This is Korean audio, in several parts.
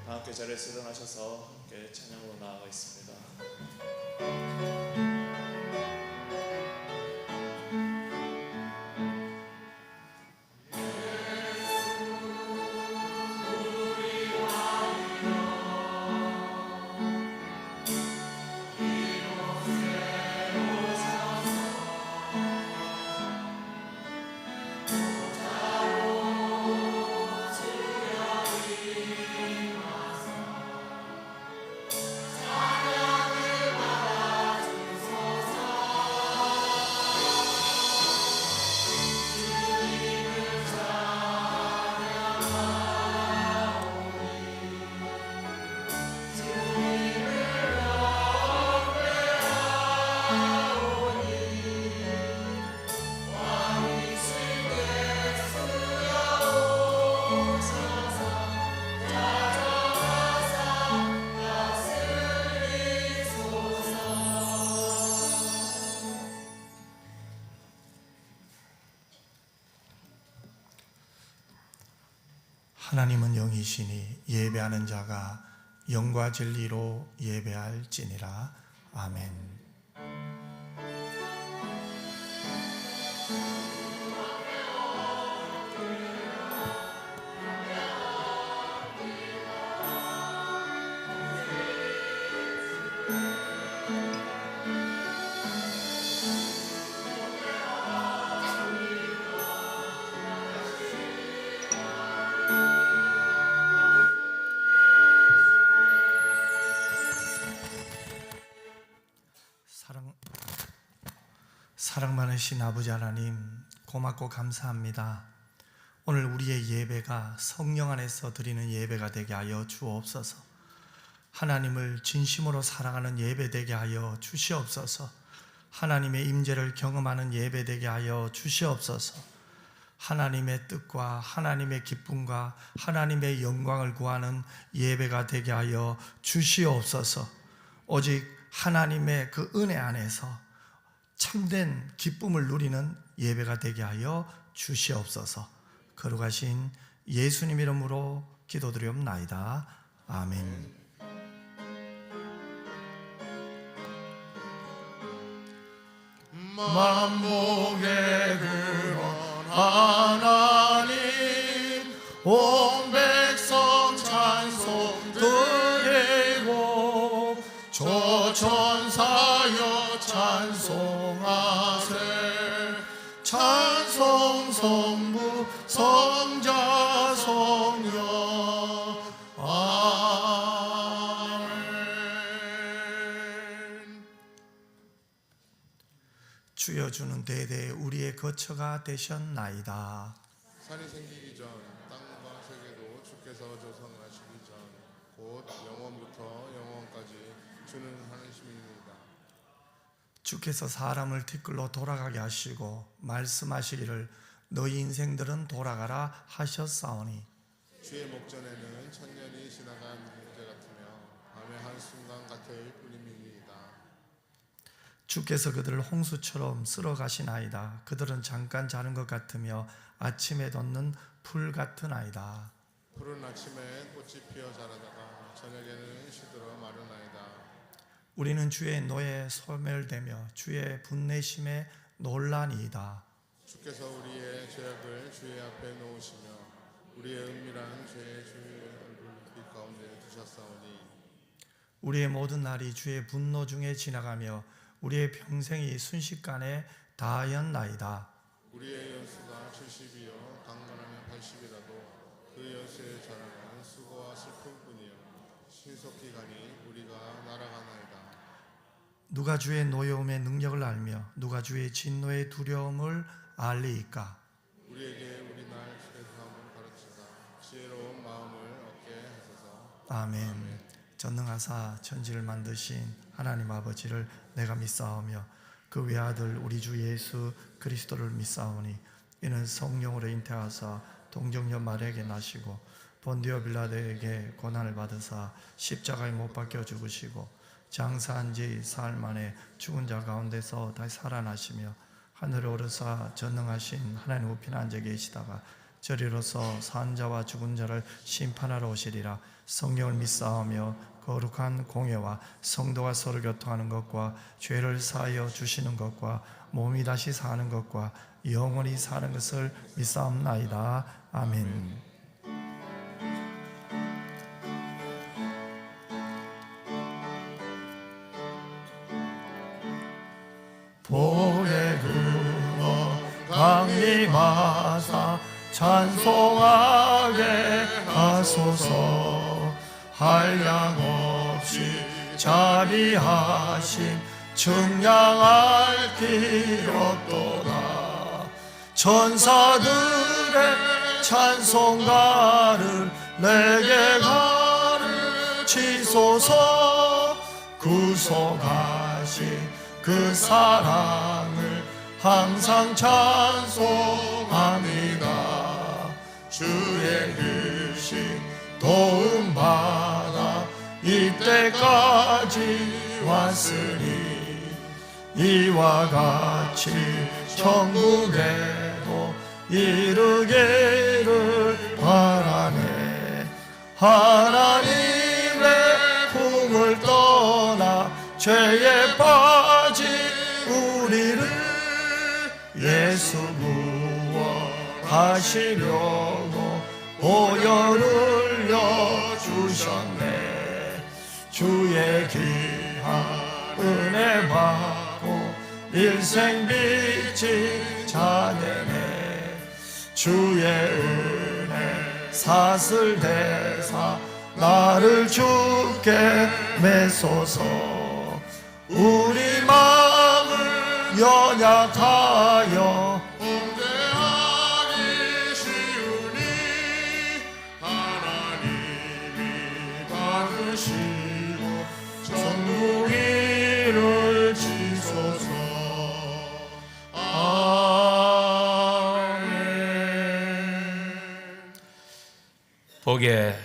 함께 자리에서 일어나셔서 함께 찬양으로 나아가겠습니다. 하나님은 영이시니 예배하는 자가 영과 진리로 예배할지니라. 아멘. 사랑 많으신 아버지 하나님, 고맙고 감사합니다. 오늘 우리의 예배가 성령 안에서 드리는 예배가 되게 하여 주옵소서. 하나님을 진심으로 사랑하는 예배 되게 하여 주시옵소서. 하나님의 임재를 경험하는 예배 되게 하여 주시옵소서. 하나님의 뜻과 하나님의 기쁨과 하나님의 영광을 구하는 예배가 되게 하여 주시옵소서. 오직 하나님의 그 은혜 안에서 참된 기쁨을 누리는 예배가 되게 하여 주시옵소서. 거룩하신 예수님 이름으로 기도드리옵나이다. 아멘. 만복의 근원 하나님, 온 백성 찬송 드리고 조천사여 찬송하세. 찬송 성부 성자 성령. 아멘. 주여, 주는 대대 우리의 거처가 되셨나이다. 산이 생기기 전 땅과 세계도 주께서 조성하시기 전 곧 영원부터 영원까지 주는 하나님입니다. 주께서 사람을 티끌로 돌아가게 하시고 말씀하시기를 너희 인생들은 돌아가라 하셨사오니, 주의 목전에는 천년이 지나간 문제 같으며 밤의 한순간 같을 뿐입니다. 주께서 그들을 홍수처럼 쓸어 가시나이다. 그들은 잠깐 자는 것 같으며 아침에 돋는 풀 같은 아이다. 푸른 아침에 꽃이 피어 자라다가 저녁에는 시들어 마르나이다. 우리는 주의 노에 소멸되며 주의 분내심에 놀라니이다. 주께서 우리의 죄악을 주의 앞에 놓으시며 우리의 은밀한 죄의 주의 얼굴 빛 가운데 두셨사오니, 우리의 모든 날이 주의 분노 중에 지나가며 우리의 평생이 순식간에 다하였나이다. 우리의 연수가 70이요 강건하면 80이라도 그 연수의 자랑은 수고와 슬픔뿐이요 신속히 가니 우리가 날아가나이다. 누가 주의 노여움의 능력을 알며 누가 주의 진노의 두려움을 알리이까? 우리에게 우리 날 죄사함을 가르치사 지혜로운 마음을 얻게 하소서. 아멘. 전능하사 천지를 만드신 하나님 아버지를 내가 믿사오며 그 외아들 우리 주 예수 그리스도를 믿사오니, 이는 성령으로 잉태하사 동정녀 마리아에게 나시고 본디오 빌라도에게 고난을 받으사 십자가에 못 박혀 죽으시고 장사한 지 사흘 만에 죽은 자 가운데서 다시 살아나시며 하늘에 오르사 전능하신 하나님 우편에 앉아 계시다가 저리로서 산 자와 죽은 자를 심판하러 오시리라. 성령을 믿사오며 거룩한 공예와 성도가 서로 교통하는 것과 죄를 사하여 주시는 것과 몸이 다시 사는 것과 영원히 사는 것을 믿사옵나이다. 아멘. 복의 근원 강림하사 찬송하게 하소서. 한량 없이 자비하신 증량할 길 없도다. 천사들의 찬송가를 내게 가르치소서. 구속하신 그 사랑을 항상 찬송합니다. 주의 글씨 도움받아 이때까지 왔으니 이와 같이 천국에도 이르기를 바라네. 하나님의 품을 떠나 죄에 빠진 우리를 예수 구원하시려고 보혈을 흘려주셨네. 주의 귀한 은혜 받고 일생 빚진 자네네. 주의 은혜 사슬 대사 나를 주께 메소서. 우리 마음을 연약하여 범죄하기 쉬우니 하나님이 받으시고 천국 이루시소서. 아멘. 복의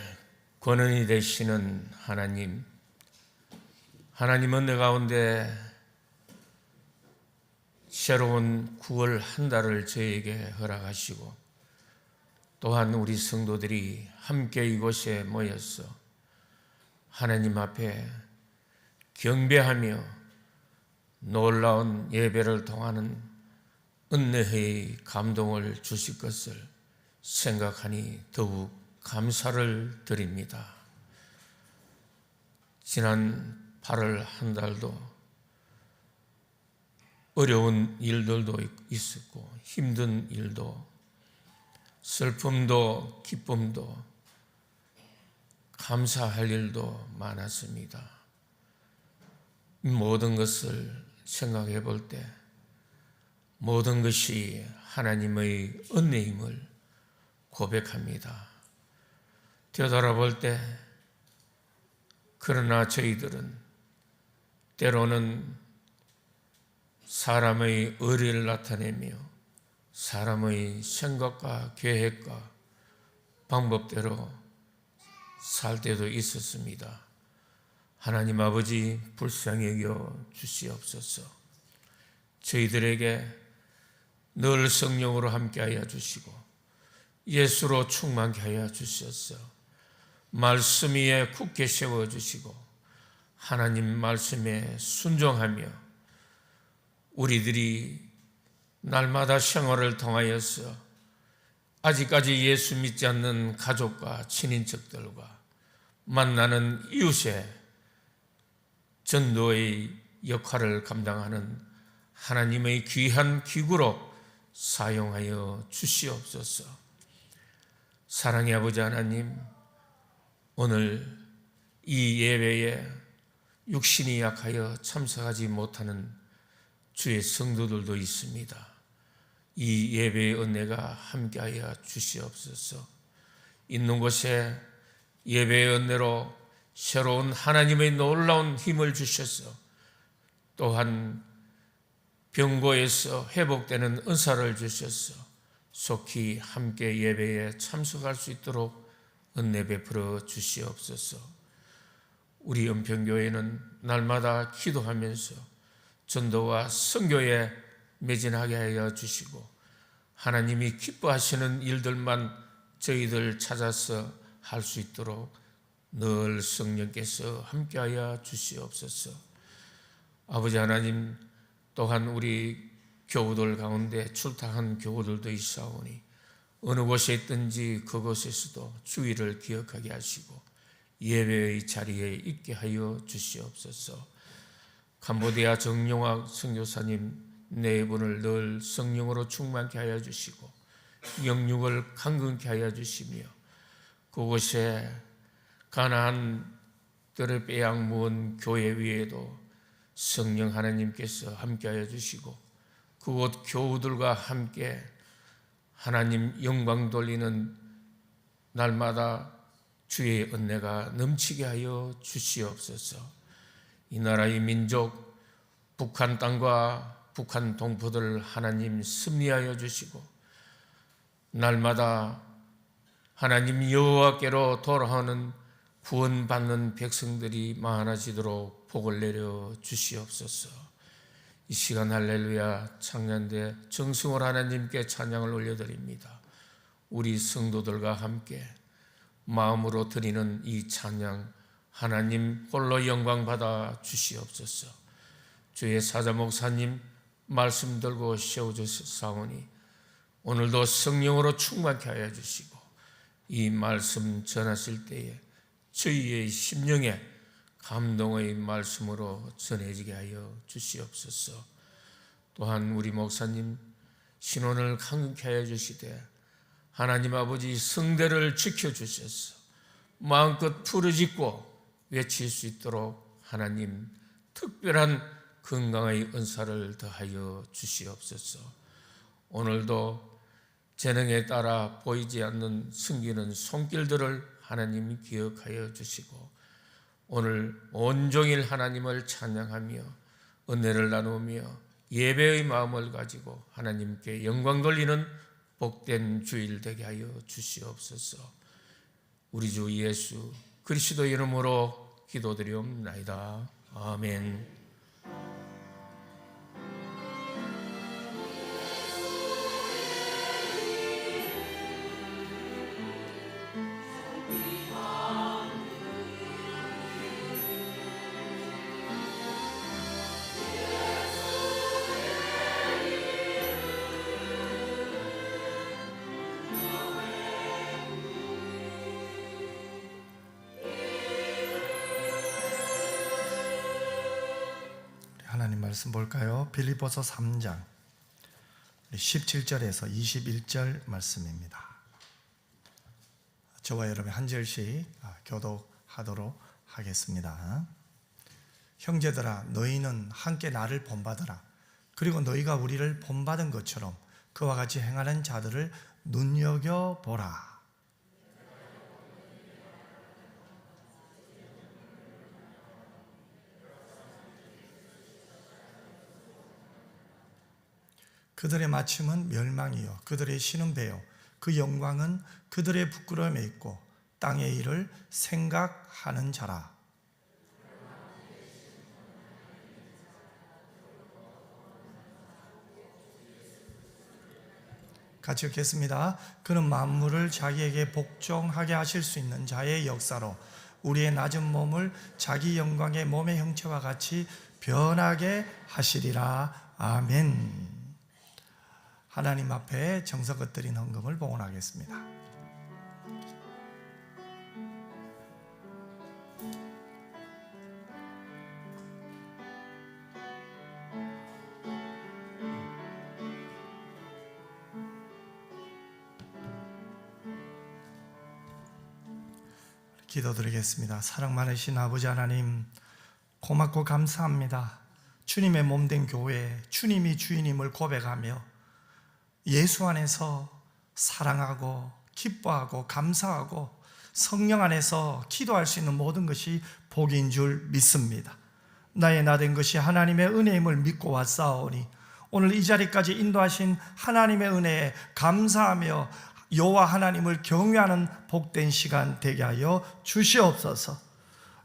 권능이 되시는 하나님, 하나님은 내 가운데 새로운 9월 한 달을 저에게 허락하시고 또한 우리 성도들이 함께 이곳에 모여서 하나님 앞에 경배하며 놀라운 예배를 통하는 은혜의 감동을 주실 것을 생각하니 더욱 감사를 드립니다. 지난 8월 한 달도 어려운 일들도 있었고 힘든 일도 슬픔도 기쁨도 감사할 일도 많았습니다. 모든 것을 생각해 볼 때 모든 것이 하나님의 은혜임을 고백합니다. 되돌아볼 때 그러나 저희들은 때로는 사람의 의리를 나타내며 사람의 생각과 계획과 방법대로 살 때도 있었습니다. 하나님 아버지 불쌍히 여겨 주시옵소서. 저희들에게 늘 성령으로 함께하여 주시고 예수로 충만케 하여 주셔서 말씀 위에 굳게 세워주시고 하나님 말씀에 순종하며 우리들이 날마다 생활을 통하여서 아직까지 예수 믿지 않는 가족과 친인척들과 만나는 이웃의 전도의 역할을 감당하는 하나님의 귀한 기구로 사용하여 주시옵소서. 사랑의 아버지 하나님, 오늘 이 예배에 육신이 약하여 참석하지 못하는 주의 성도들도 있습니다. 이 예배의 은혜가 함께하여 주시옵소서. 있는 곳에 예배의 은혜로 새로운 하나님의 놀라운 힘을 주셔서 또한 병고에서 회복되는 은사를 주셔서 속히 함께 예배에 참석할 수 있도록 은혜 베풀어 주시옵소서. 우리 은평교회는 날마다 기도하면서 전도와 선교에 매진하게 하여 주시고 하나님이 기뻐하시는 일들만 저희들 찾아서 할 수 있도록 늘 성령께서 함께하여 주시옵소서. 아버지 하나님, 또한 우리 교우들 가운데 출타한 교우들도 있사오니 어느 곳에 있든지 그곳에서도 주의를 기억하게 하시고 예배의 자리에 있게 하여 주시옵소서. 캄보디아 정용학 선교사님 네 분을 늘 성령으로 충만케 하여 주시고 영육을 강건케 하여 주시며 그곳에 가나안들을 빼앗문 교회 위에도 성령 하나님께서 함께하여 주시고 그곳 교우들과 함께 하나님 영광 돌리는 날마다 주의 은혜가 넘치게 하여 주시옵소서. 이 나라의 민족 북한 땅과 북한 동포들 하나님 승리하여 주시고 날마다 하나님 여호와께로 돌아오는 구원받는 백성들이 많아지도록 복을 내려 주시옵소서. 이 시간 할렐루야 창년대 정승월 하나님께 찬양을 올려드립니다. 우리 성도들과 함께 마음으로 드리는 이 찬양 하나님 홀로 영광 받아 주시옵소서. 주의 사자 목사님 말씀 들고 세워주사오니 오늘도 성령으로 충만케 하여 주시고 이 말씀 전하실 때에 저희의 심령에 감동의 말씀으로 전해지게 하여 주시옵소서. 또한 우리 목사님 신원을 강건케 하여 주시되 하나님 아버지 성대를 지켜주셔서 마음껏 부르짖고 외칠 수 있도록 하나님 특별한 건강의 은사를 더하여 주시옵소서. 오늘도 재능에 따라 보이지 않는 숨기는 손길들을 하나님 기억하여 주시고 오늘 온종일 하나님을 찬양하며 은혜를 나누며 예배의 마음을 가지고 하나님께 영광 돌리는 복된 주일 되게 하여 주시옵소서. 우리 주 예수 그리스도 이름으로 기도드리옵나이다. 아멘. 하나님 말씀 볼까요? 빌립보서 3장 17절에서 21절 말씀입니다. 저와 여러분 한 절씩 교독하도록 하겠습니다. 형제들아 너희는 함께 나를 본받으라. 그리고 너희가 우리를 본받은 것처럼 그와 같이 행하는 자들을 눈여겨보라. 그들의 마침은 멸망이요 그들의 신은 배요 그 영광은 그들의 부끄러움에 있고 땅의 일을 생각하는 자라. 같이 읽겠습니다. 그는 만물을 자기에게 복종하게 하실 수 있는 자의 역사로 우리의 낮은 몸을 자기 영광의 몸의 형체와 같이 변하게 하시리라. 아멘. 하나님 앞에 정성껏 드린 헌금을 봉헌하겠습니다. 기도드리겠습니다. 사랑 많으신 아버지 하나님, 고맙고 감사합니다. 주님의 몸된 교회, 주님이 주인임을 고백하며 예수 안에서 사랑하고 기뻐하고 감사하고 성령 안에서 기도할 수 있는 모든 것이 복인 줄 믿습니다. 나의 나된 것이 하나님의 은혜임을 믿고 왔사오니 오늘 이 자리까지 인도하신 하나님의 은혜에 감사하며 여호와 하나님을 경외하는 복된 시간 되게 하여 주시옵소서.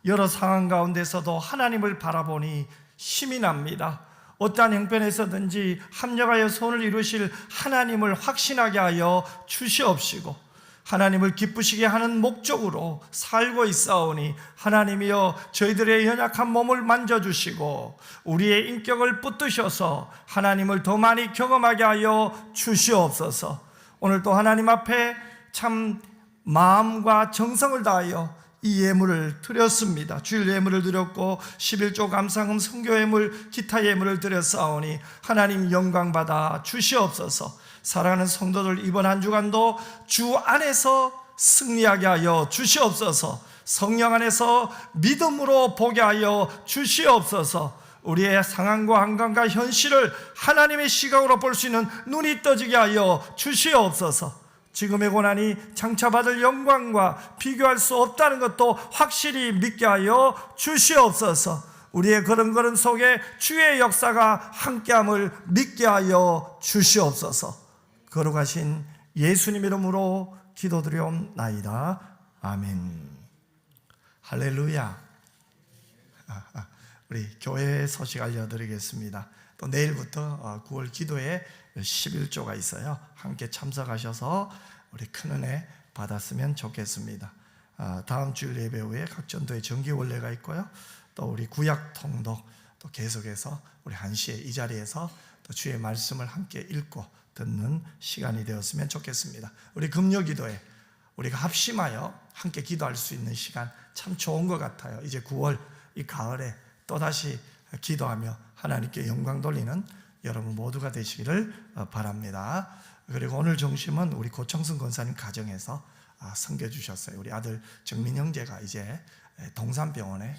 여러 상황 가운데서도 하나님을 바라보니 힘이 납니다. 어떠한 형편에서든지 합력하여 손을 이루실 하나님을 확신하게 하여 주시옵시고 하나님을 기쁘시게 하는 목적으로 살고 있사오니 하나님이여 저희들의 연약한 몸을 만져주시고 우리의 인격을 붙드셔서 하나님을 더 많이 경험하게 하여 주시옵소서. 오늘도 하나님 앞에 참 마음과 정성을 다하여 이 예물을 드렸습니다. 주일 예물을 드렸고 11조 감사금 선교 예물 기타 예물을 드렸사오니 하나님 영광 받아 주시옵소서. 사랑하는 성도들 이번 한 주간도 주 안에서 승리하게 하여 주시옵소서. 성령 안에서 믿음으로 보게 하여 주시옵소서. 우리의 상황과 한강과 현실을 하나님의 시각으로 볼 수 있는 눈이 떠지게 하여 주시옵소서. 지금의 고난이 장차 받을 영광과 비교할 수 없다는 것도 확실히 믿게 하여 주시옵소서. 우리의 걸음걸음 속에 주의 역사가 함께함을 믿게 하여 주시옵소서. 거룩하신 예수님 이름으로 기도드리옵나이다. 아멘. 할렐루야. 우리 교회 소식 알려드리겠습니다. 또 내일부터 9월 기도에 11조가 있어요. 함께 참석하셔서 우리 큰 은혜 받았으면 좋겠습니다. 다음 주일 예배 후에 각 전도의 정기 원례가 있고요. 또 우리 구약 통독 또 계속해서 우리 1시에 이 자리에서 또 주의 말씀을 함께 읽고 듣는 시간이 되었으면 좋겠습니다. 우리 금요 기도에 우리가 합심하여 함께 기도할 수 있는 시간 참 좋은 것 같아요. 이제 9월 이 가을에 또다시 기도하며 하나님께 영광 돌리는 여러분 모두가 되시기를 바랍니다. 그리고 오늘 중심은 우리 고청승 권사님 가정에서 섬겨주셨어요. 우리 아들 정민 형제가 이제 동산병원에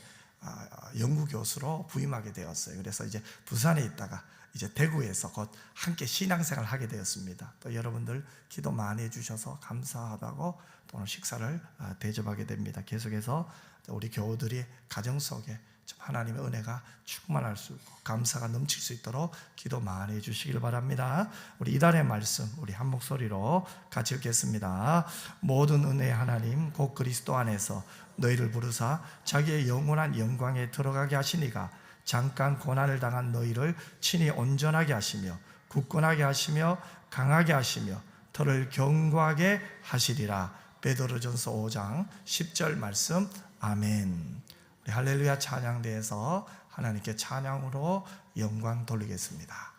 연구교수로 부임하게 되었어요. 그래서 이제 부산에 있다가 이제 대구에서 곧 함께 신앙생활을 하게 되었습니다. 또 여러분들 기도 많이 해주셔서 감사하다고 또 오늘 식사를 대접하게 됩니다. 계속해서 우리 교우들이 가정 속에 하나님의 은혜가 충만할 수 있고 감사가 넘칠 수 있도록 기도 많이 해주시길 바랍니다. 우리 이달의 말씀 우리 한 목소리로 같이 읽겠습니다. 모든 은혜의 하나님 곧 그리스도 안에서 너희를 부르사 자기의 영원한 영광에 들어가게 하시니가 잠깐 고난을 당한 너희를 친히 온전하게 하시며 굳건하게 하시며 강하게 하시며 너를 견고하게 하시리라. 베드로전서 5장 10절 말씀. 아멘. 우리 할렐루야 찬양대에서 하나님께 찬양으로 영광 돌리겠습니다.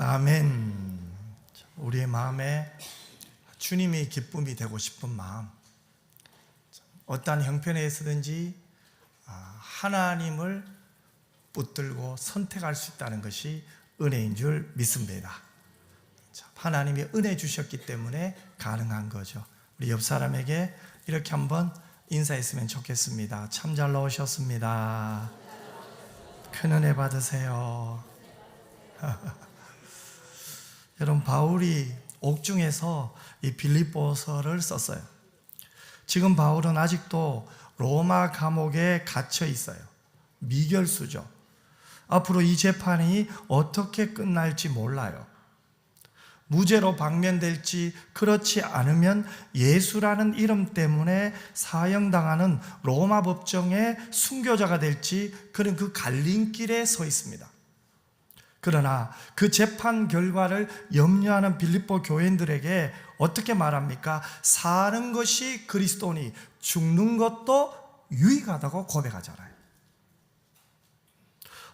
아멘. 우리의 마음에 주님이 기쁨이 되고 싶은 마음, 어떠한 형편에서든지 하나님을 붙들고 선택할 수 있다는 것이 은혜인 줄 믿습니다. 하나님이 은혜 주셨기 때문에 가능한 거죠. 우리 옆 사람에게 이렇게 한번 인사했으면 좋겠습니다. 참 잘 나오셨습니다. 큰 은혜 받으세요. 여러분, 바울이 옥중에서 이 빌립보서를 썼어요. 지금 바울은 아직도 로마 감옥에 갇혀 있어요. 미결수죠. 앞으로 이 재판이 어떻게 끝날지 몰라요. 무죄로 방면될지, 그렇지 않으면 예수라는 이름 때문에 사형당하는 로마 법정의 순교자가 될지, 그런 그 갈림길에 서 있습니다. 그러나 그 재판 결과를 염려하는 빌립보 교인들에게 어떻게 말합니까? 사는 것이 그리스도니 죽는 것도 유익하다고 고백하잖아요.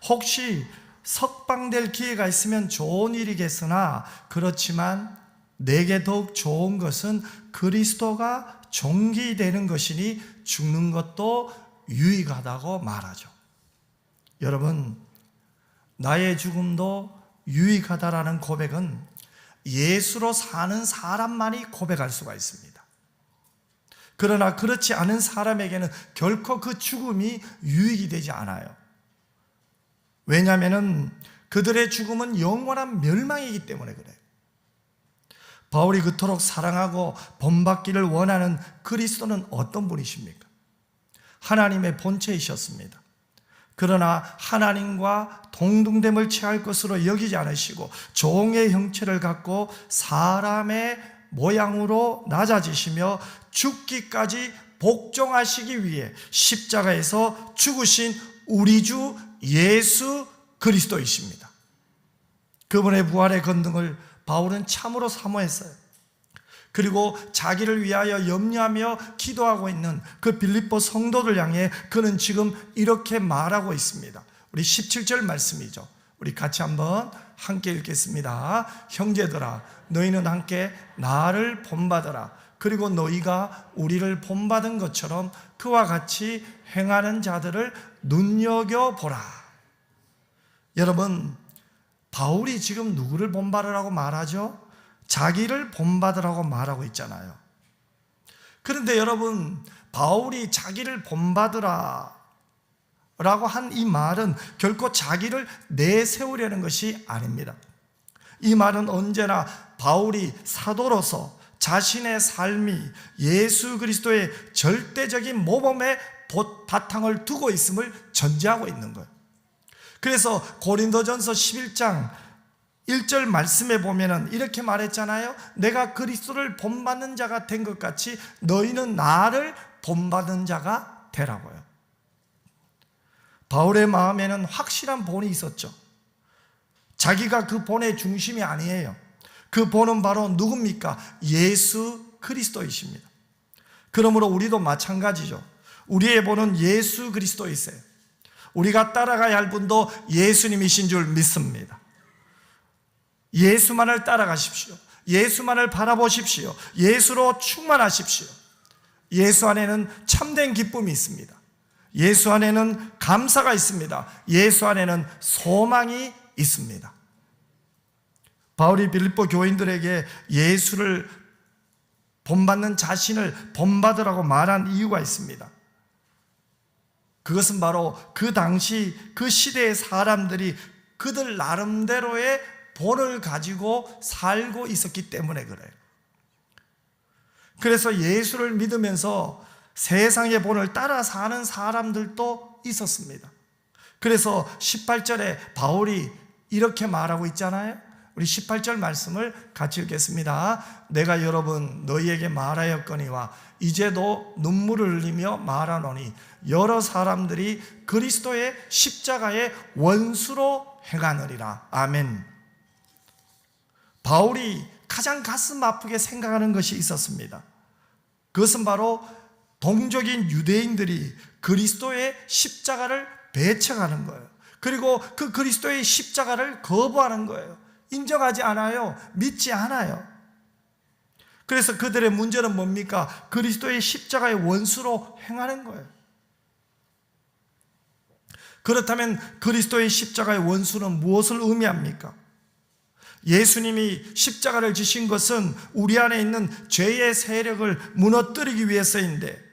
혹시 석방될 기회가 있으면 좋은 일이겠으나, 그렇지만 내게 더욱 좋은 것은 그리스도가 존귀되는 것이니 죽는 것도 유익하다고 말하죠. 여러분, 나의 죽음도 유익하다라는 고백은 예수로 사는 사람만이 고백할 수가 있습니다. 그러나 그렇지 않은 사람에게는 결코 그 죽음이 유익이 되지 않아요. 왜냐하면 그들의 죽음은 영원한 멸망이기 때문에 그래요. 바울이 그토록 사랑하고 본받기를 원하는 그리스도는 어떤 분이십니까? 하나님의 본체이셨습니다. 그러나 하나님과 동등됨을 취할 것으로 여기지 않으시고 종의 형체를 갖고 사람의 모양으로 낮아지시며 죽기까지 복종하시기 위해 십자가에서 죽으신 우리 주 예수 그리스도이십니다. 그분의 부활의 권능을 바울은 참으로 사모했어요. 그리고 자기를 위하여 염려하며 기도하고 있는 그 빌립보 성도들 향해 그는 지금 이렇게 말하고 있습니다. 우리 17절 말씀이죠. 우리 같이 한번 함께 읽겠습니다. 형제들아, 너희는 함께 나를 본받으라. 그리고 너희가 우리를 본받은 것처럼 그와 같이 행하는 자들을 눈여겨보라. 여러분, 바울이 지금 누구를 본받으라고 말하죠? 자기를 본받으라고 말하고 있잖아요. 그런데 여러분, 바울이 자기를 본받으라 라고 한 이 말은 결코 자기를 내세우려는 것이 아닙니다. 이 말은 언제나 바울이 사도로서 자신의 삶이 예수 그리스도의 절대적인 모범에 바탕을 두고 있음을 전제하고 있는 거예요. 그래서 고린도전서 11장 1절 말씀에 보면은 이렇게 말했잖아요. 내가 그리스도를 본받는 자가 된 것 같이 너희는 나를 본받는 자가 되라고요. 바울의 마음에는 확실한 본이 있었죠. 자기가 그 본의 중심이 아니에요. 그 본은 바로 누굽니까? 예수 그리스도이십니다. 그러므로 우리도 마찬가지죠. 우리의 본은 예수 그리스도이세요. 우리가 따라가야 할 분도 예수님이신 줄 믿습니다. 예수만을 따라가십시오. 예수만을 바라보십시오. 예수로 충만하십시오. 예수 안에는 참된 기쁨이 있습니다. 예수 안에는 감사가 있습니다. 예수 안에는 소망이 있습니다. 바울이 빌립보 교인들에게 예수를 본받는 자신을 본받으라고 말한 이유가 있습니다. 그것은 바로 그 당시 그 시대의 사람들이 그들 나름대로의 본을 가지고 살고 있었기 때문에 그래요. 그래서 예수를 믿으면서 세상의 본을 따라 사는 사람들도 있었습니다. 그래서 18절에 바울이 이렇게 말하고 있잖아요. 우리 18절 말씀을 같이 읽겠습니다. 내가 여러분 너희에게 말하였거니와 이제도 눈물을 흘리며 말하노니 여러 사람들이 그리스도의 십자가의 원수로 행하느니라. 아멘. 바울이 가장 가슴 아프게 생각하는 것이 있었습니다. 그것은 바로 동족인 유대인들이 그리스도의 십자가를 배척하는 거예요. 그리고 그 그리스도의 십자가를 거부하는 거예요. 인정하지 않아요. 믿지 않아요. 그래서 그들의 문제는 뭡니까? 그리스도의 십자가의 원수로 행하는 거예요. 그렇다면 그리스도의 십자가의 원수는 무엇을 의미합니까? 예수님이 십자가를 지신 것은 우리 안에 있는 죄의 세력을 무너뜨리기 위해서인데,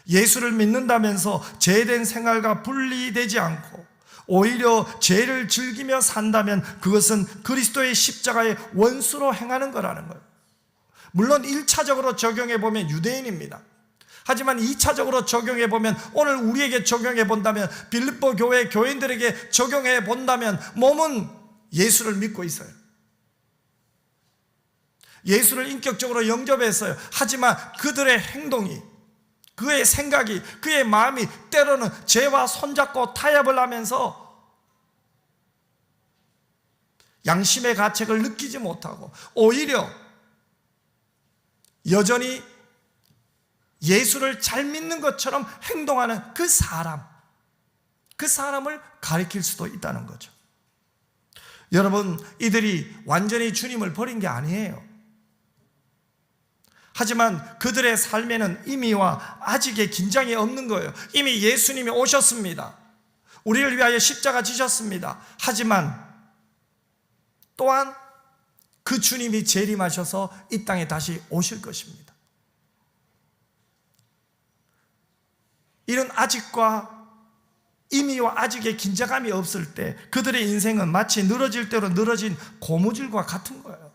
예수를 믿는다면서 죄된 생활과 분리되지 않고 오히려 죄를 즐기며 산다면 그것은 그리스도의 십자가의 원수로 행하는 거라는 거예요. 물론 1차적으로 적용해 보면 유대인입니다. 하지만 2차적으로 적용해 보면, 오늘 우리에게 적용해 본다면, 빌립보 교회 교인들에게 적용해 본다면 몸은 예수를 믿고 있어요. 예수를 인격적으로 영접했어요. 하지만 그들의 행동이, 그의 생각이, 그의 마음이 때로는 죄와 손잡고 타협을 하면서 양심의 가책을 느끼지 못하고 오히려 여전히 예수를 잘 믿는 것처럼 행동하는 그 사람을 가리킬 수도 있다는 거죠. 여러분, 이들이 완전히 주님을 버린 게 아니에요. 하지만 그들의 삶에는 이미와 아직의 긴장이 없는 거예요. 이미 예수님이 오셨습니다. 우리를 위하여 십자가 지셨습니다. 하지만 또한 그 주님이 재림하셔서 이 땅에 다시 오실 것입니다. 이런 아직과 이미와 아직의 긴장감이 없을 때 그들의 인생은 마치 늘어질 대로 늘어진 고무줄과 같은 거예요.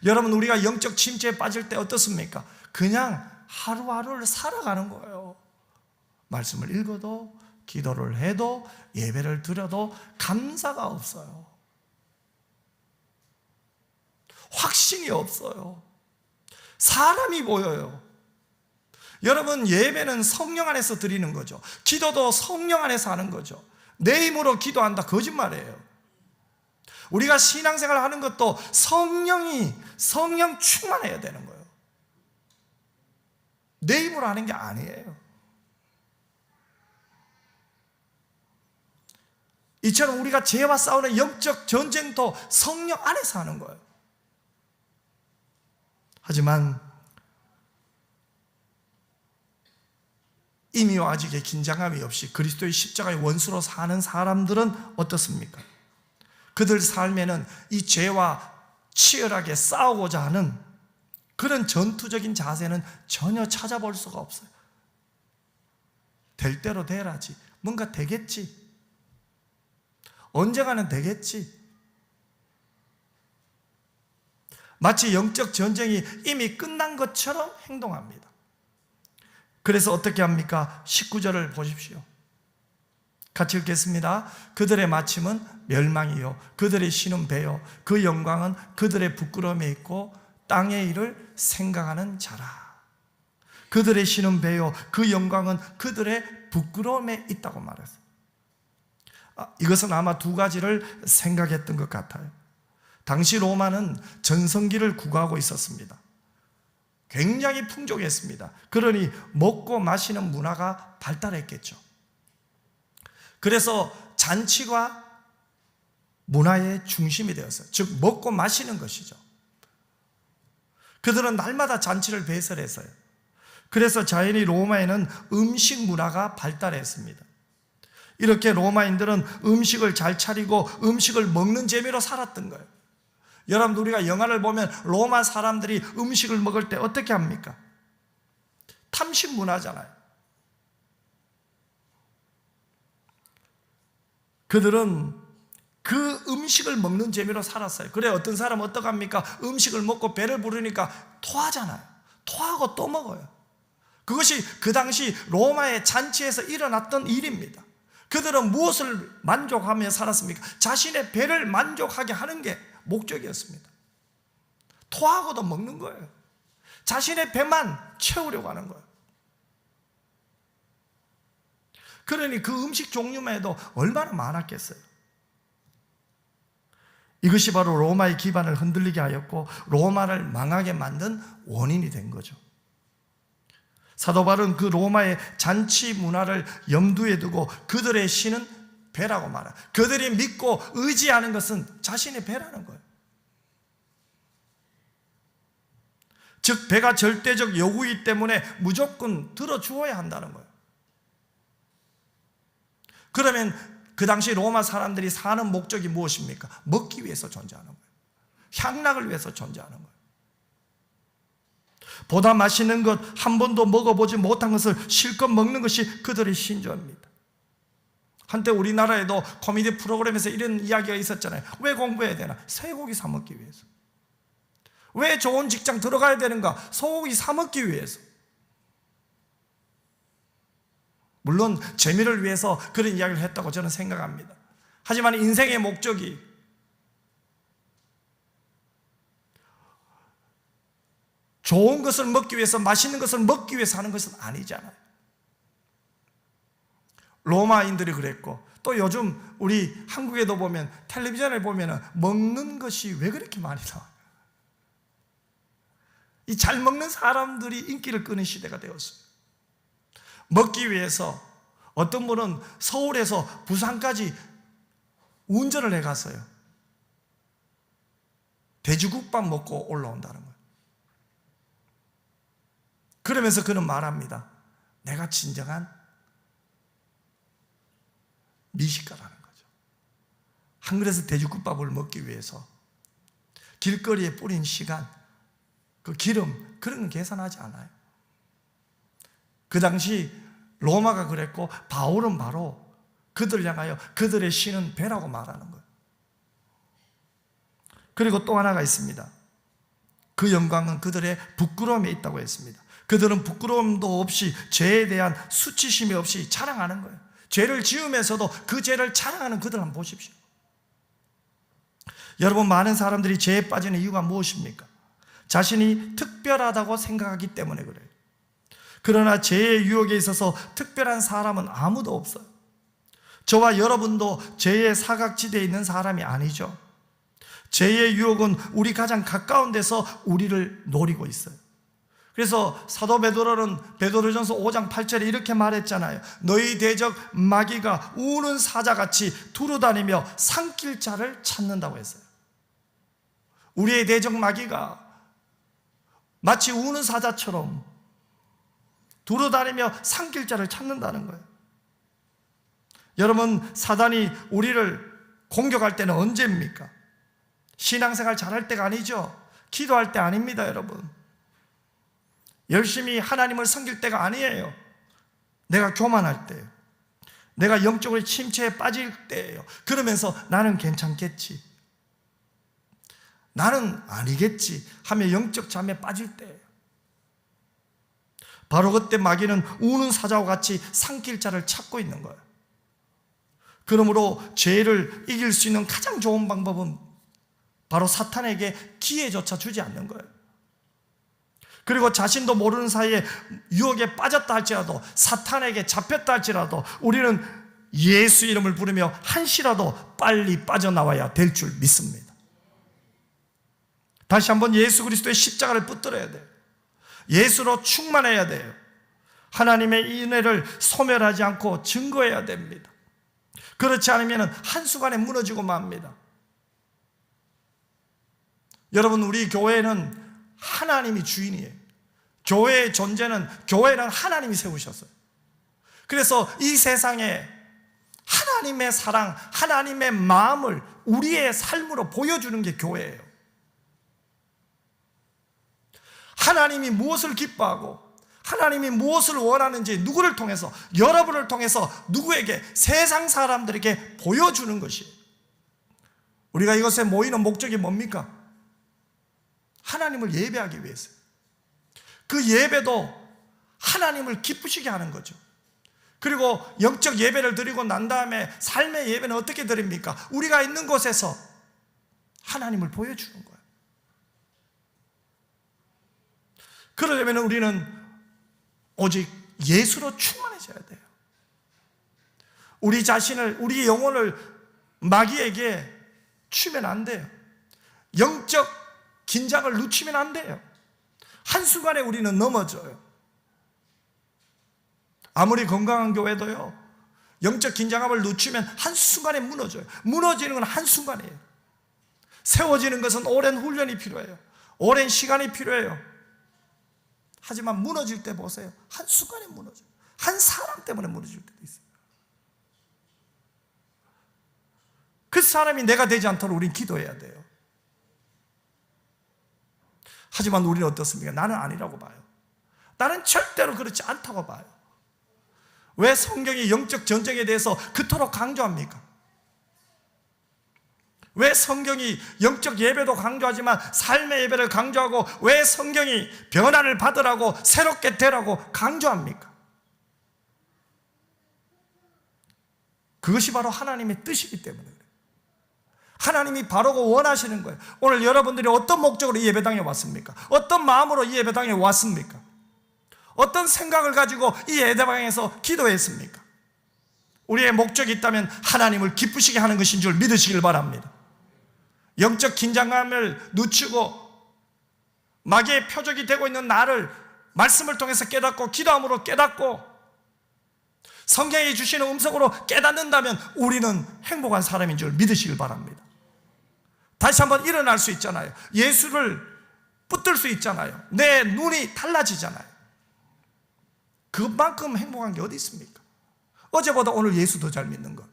여러분, 우리가 영적 침체에 빠질 때 어떻습니까? 그냥 하루하루를 살아가는 거예요. 말씀을 읽어도, 기도를 해도, 예배를 드려도 감사가 없어요. 확신이 없어요. 사람이 보여요. 여러분, 예배는 성령 안에서 드리는 거죠. 기도도 성령 안에서 하는 거죠. 내 힘으로 기도한다, 거짓말이에요. 우리가 신앙생활 하는 것도 성령 충만해야 되는 거예요. 내 힘으로 하는 게 아니에요. 이처럼 우리가 죄와 싸우는 영적 전쟁도 성령 안에서 하는 거예요. 하지만 이미와 아직의 긴장감이 없이 그리스도의 십자가의 원수로 사는 사람들은 어떻습니까? 그들 삶에는 이 죄와 치열하게 싸우고자 하는 그런 전투적인 자세는 전혀 찾아볼 수가 없어요. 될 대로 되라지, 뭔가 되겠지, 언젠가는 되겠지. 마치 영적 전쟁이 이미 끝난 것처럼 행동합니다. 그래서 어떻게 합니까? 19절을 보십시오. 같이 읽겠습니다. 그들의 마침은 멸망이요, 그들의 신은 배요, 그 영광은 그들의 부끄러움에 있고 땅의 일을 생각하는 자라. 그들의 신은 배요, 그 영광은 그들의 부끄러움에 있다고 말했어요. 이것은 아마 두 가지를 생각했던 것 같아요. 당시 로마는 전성기를 구가하고 있었습니다. 굉장히 풍족했습니다. 그러니 먹고 마시는 문화가 발달했겠죠. 그래서 잔치가 문화의 중심이 되었어요. 즉 먹고 마시는 것이죠. 그들은 날마다 잔치를 배설했어요. 그래서 자연히 로마에는 음식 문화가 발달했습니다. 이렇게 로마인들은 음식을 잘 차리고 음식을 먹는 재미로 살았던 거예요. 여러분, 우리가 영화를 보면 로마 사람들이 음식을 먹을 때 어떻게 합니까? 탐식 문화잖아요. 그들은 그 음식을 먹는 재미로 살았어요. 그래, 어떤 사람은 어떻게 합니까? 음식을 먹고 배를 부르니까 토하잖아요. 토하고 또 먹어요. 그것이 그 당시 로마의 잔치에서 일어났던 일입니다. 그들은 무엇을 만족하며 살았습니까? 자신의 배를 만족하게 하는 게 목적이었습니다. 토하고도 먹는 거예요. 자신의 배만 채우려고 하는 거예요. 그러니 그 음식 종류만 해도 얼마나 많았겠어요. 이것이 바로 로마의 기반을 흔들리게 하였고 로마를 망하게 만든 원인이 된 거죠. 사도 바울은 그 로마의 잔치 문화를 염두에 두고 그들의 신은 배라고 말해요. 그들이 믿고 의지하는 것은 자신의 배라는 거예요. 즉 배가 절대적 요구이기 때문에 무조건 들어주어야 한다는 거예요. 그러면 그 당시 로마 사람들이 사는 목적이 무엇입니까? 먹기 위해서 존재하는 거예요. 향락을 위해서 존재하는 거예요. 보다 맛있는 것, 한 번도 먹어보지 못한 것을 실컷 먹는 것이 그들의 신조입니다. 한때 우리나라에도 코미디 프로그램에서 이런 이야기가 있었잖아요. 왜 공부해야 되나? 쇠고기 사 먹기 위해서. 왜 좋은 직장 들어가야 되는가? 소고기 사 먹기 위해서. 물론 재미를 위해서 그런 이야기를 했다고 저는 생각합니다. 하지만 인생의 목적이 좋은 것을 먹기 위해서, 맛있는 것을 먹기 위해서 하는 것은 아니잖아요. 로마인들이 그랬고, 또 요즘 우리 한국에도 보면 텔레비전에 보면 먹는 것이 왜 그렇게 많이 나와요? 이 잘 먹는 사람들이 인기를 끄는 시대가 되었어요. 먹기 위해서 어떤 분은 서울에서 부산까지 운전을 해갔어요. 돼지국밥 먹고 올라온다는 거예요. 그러면서 그는 말합니다. 내가 진정한 미식가라는 거죠. 한 그릇의 돼지국밥을 먹기 위해서 길거리에 뿌린 시간, 그 기름, 그런 건 계산하지 않아요. 그 당시 로마가 그랬고, 바울은 바로 그들을 향하여 그들의 신은 배라고 말하는 거예요. 그리고 또 하나가 있습니다. 그 영광은 그들의 부끄러움에 있다고 했습니다. 그들은 부끄러움도 없이, 죄에 대한 수치심이 없이 자랑하는 거예요. 죄를 지으면서도 그 죄를 자랑하는 그들 한번 보십시오. 여러분, 많은 사람들이 죄에 빠지는 이유가 무엇입니까? 자신이 특별하다고 생각하기 때문에 그래요. 그러나 죄의 유혹에 있어서 특별한 사람은 아무도 없어요. 저와 여러분도 죄의 사각지대에 있는 사람이 아니죠. 죄의 유혹은 우리 가장 가까운 데서 우리를 노리고 있어요. 그래서 사도 베드로는 베드로전서 5장 8절에 이렇게 말했잖아요. 너희 대적 마귀가 우는 사자같이 두루다니며 삼킬 자를 찾는다고 했어요. 우리의 대적 마귀가 마치 우는 사자처럼 두루다니며 삼킬 자를 찾는다는 거예요. 여러분, 사단이 우리를 공격할 때는 언제입니까? 신앙생활 잘할 때가 아니죠. 기도할 때 아닙니다, 여러분. 열심히 하나님을 섬길 때가 아니에요. 내가 교만할 때예요. 내가 영적으로 침체에 빠질 때예요. 그러면서 나는 괜찮겠지, 나는 아니겠지 하며 영적 잠에 빠질 때예요. 바로 그때 마귀는 우는 사자와 같이 삼킬 자를 찾고 있는 거예요. 그러므로 죄를 이길 수 있는 가장 좋은 방법은 바로 사탄에게 기회조차 주지 않는 거예요. 그리고 자신도 모르는 사이에 유혹에 빠졌다 할지라도, 사탄에게 잡혔다 할지라도 우리는 예수 이름을 부르며 한시라도 빨리 빠져나와야 될 줄 믿습니다. 다시 한번 예수 그리스도의 십자가를 붙들어야 돼요. 예수로 충만해야 돼요. 하나님의 은혜를 소멸하지 않고 증거해야 됩니다. 그렇지 않으면 한순간에 무너지고 맙니다. 여러분, 우리 교회는 하나님이 주인이에요. 교회의 존재는, 교회는 하나님이 세우셨어요. 그래서 이 세상에 하나님의 사랑, 하나님의 마음을 우리의 삶으로 보여주는 게 교회예요. 하나님이 무엇을 기뻐하고 하나님이 무엇을 원하는지 누구를 통해서, 여러분을 통해서 누구에게, 세상 사람들에게 보여주는 것이에요. 우리가 이것에 모이는 목적이 뭡니까? 하나님을 예배하기 위해서요. 그 예배도 하나님을 기쁘시게 하는 거죠. 그리고 영적 예배를 드리고 난 다음에 삶의 예배는 어떻게 드립니까? 우리가 있는 곳에서 하나님을 보여주는 거예요. 그러려면 우리는 오직 예수로 충만해져야 돼요. 우리 자신을, 우리 영혼을 마귀에게 주면 안 돼요. 영적 긴장을 늦추면 안 돼요. 한순간에 우리는 넘어져요. 아무리 건강한 교회도요, 영적 긴장감을 늦추면 한순간에 무너져요. 무너지는 건 한순간이에요. 세워지는 것은 오랜 훈련이 필요해요. 오랜 시간이 필요해요. 하지만 무너질 때 보세요. 한순간에 무너져요. 한 사람 때문에 무너질 때도 있어요. 그 사람이 내가 되지 않도록 우리는 기도해야 돼요. 하지만 우리는 어떻습니까? 나는 아니라고 봐요. 나는 절대로 그렇지 않다고 봐요. 왜 성경이 영적 전쟁에 대해서 그토록 강조합니까? 왜 성경이 영적 예배도 강조하지만 삶의 예배를 강조하고 왜 성경이 변화를 받으라고 새롭게 되라고 강조합니까? 그것이 바로 하나님의 뜻이기 때문에 그래요. 하나님이 바르고 원하시는 거예요. 오늘 여러분들이 어떤 목적으로 이 예배당에 왔습니까? 어떤 마음으로 이 예배당에 왔습니까? 어떤 생각을 가지고 이 예배당에서 기도했습니까? 우리의 목적이 있다면 하나님을 기쁘시게 하는 것인 줄 믿으시길 바랍니다. 영적 긴장감을 늦추고 마귀의 표적이 되고 있는 나를 말씀을 통해서 깨닫고 기도함으로 깨닫고 성경이 주시는 음성으로 깨닫는다면 우리는 행복한 사람인 줄 믿으시길 바랍니다. 다시 한번 일어날 수 있잖아요. 예수를 붙들 수 있잖아요. 내 눈이 달라지잖아요. 그만큼 행복한 게 어디 있습니까? 어제보다 오늘 예수 더 잘 믿는 것,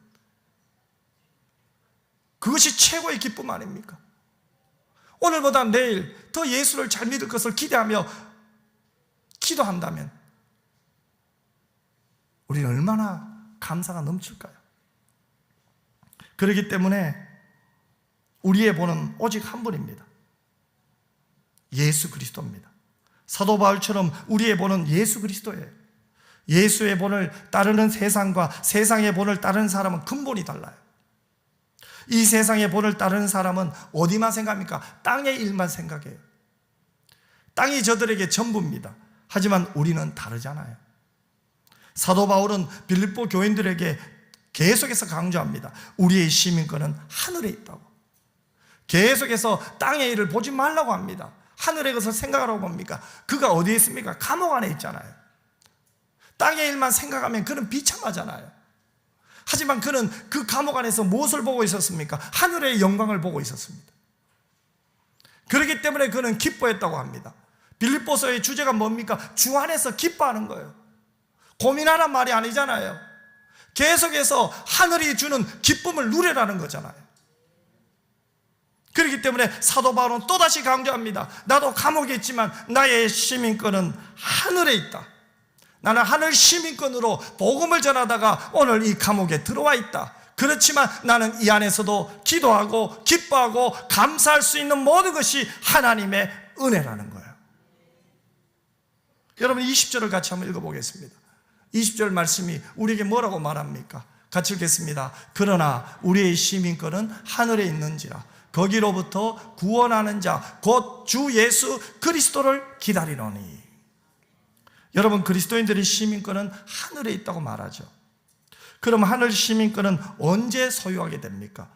그것이 최고의 기쁨 아닙니까? 오늘보다 내일 더 예수를 잘 믿을 것을 기대하며 기도한다면 우리는 얼마나 감사가 넘칠까요? 그렇기 때문에 우리의 본은 오직 한 분입니다. 예수 그리스도입니다. 사도 바울처럼 우리의 본은 예수 그리스도예요. 예수의 본을 따르는 세상과 세상의 본을 따르는 사람은 근본이 달라요. 이 세상의 본을 따르는 사람은 어디만 생각합니까? 땅의 일만 생각해요. 땅이 저들에게 전부입니다. 하지만 우리는 다르잖아요. 사도 바울은 빌립보 교인들에게 계속해서 강조합니다. 우리의 시민권은 하늘에 있다고. 계속해서 땅의 일을 보지 말라고 합니다. 하늘의 것을 생각하라고 봅니까? 그가 어디에 있습니까? 감옥 안에 있잖아요. 땅의 일만 생각하면 그는 비참하잖아요. 하지만 그는 그 감옥 안에서 무엇을 보고 있었습니까? 하늘의 영광을 보고 있었습니다. 그렇기 때문에 그는 기뻐했다고 합니다. 빌립보서의 주제가 뭡니까? 주 안에서 기뻐하는 거예요. 고민하란 말이 아니잖아요. 계속해서 하늘이 주는 기쁨을 누리라는 거잖아요. 그렇기 때문에 사도 바울은 또다시 강조합니다. 나도 감옥에 있지만 나의 시민권은 하늘에 있다. 나는 하늘 시민권으로 복음을 전하다가 오늘 이 감옥에 들어와 있다. 그렇지만 나는 이 안에서도 기도하고 기뻐하고 감사할 수 있는 모든 것이 하나님의 은혜라는 거예요. 여러분 20절을 같이 한번 읽어보겠습니다. 20절 말씀이 우리에게 뭐라고 말합니까? 같이 읽겠습니다. 그러나 우리의 시민권은 하늘에 있는지라 거기로부터 구원하는 자 곧 주 예수 그리스도를 기다리노니. 여러분 그리스도인들의 시민권은 하늘에 있다고 말하죠. 그럼 하늘 시민권은 언제 소유하게 됩니까?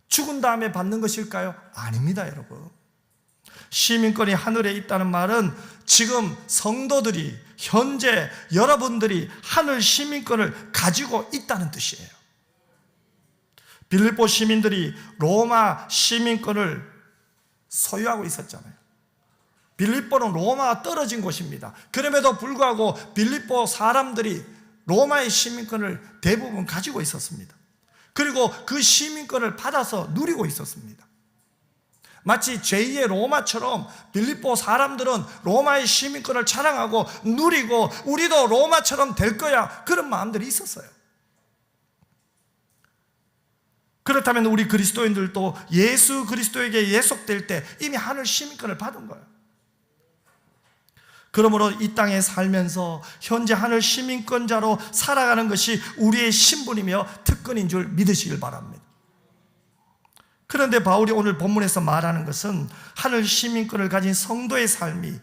죽은 다음에 받는 것일까요? 아닙니다, 여러분. 시민권이 하늘에 있다는 말은 지금 성도들이 현재 여러분들이 하늘 시민권을 가지고 있다는 뜻이에요. 빌립보 시민들이 로마 시민권을 소유하고 있었잖아요. 빌립보는 로마가 떨어진 곳입니다. 그럼에도 불구하고 빌립보 사람들이 로마의 시민권을 대부분 가지고 있었습니다. 그리고 그 시민권을 받아서 누리고 있었습니다. 마치 제2의 로마처럼 빌립보 사람들은 로마의 시민권을 자랑하고 누리고 우리도 로마처럼 될 거야, 그런 마음들이 있었어요. 그렇다면 우리 그리스도인들도 예수 그리스도에게 예속될 때 이미 하늘 시민권을 받은 거예요. 그러므로 이 땅에 살면서 현재 하늘 시민권자로 살아가는 것이 우리의 신분이며 특권인 줄 믿으시길 바랍니다. 그런데 바울이 오늘 본문에서 말하는 것은 하늘 시민권을 가진 성도의 삶이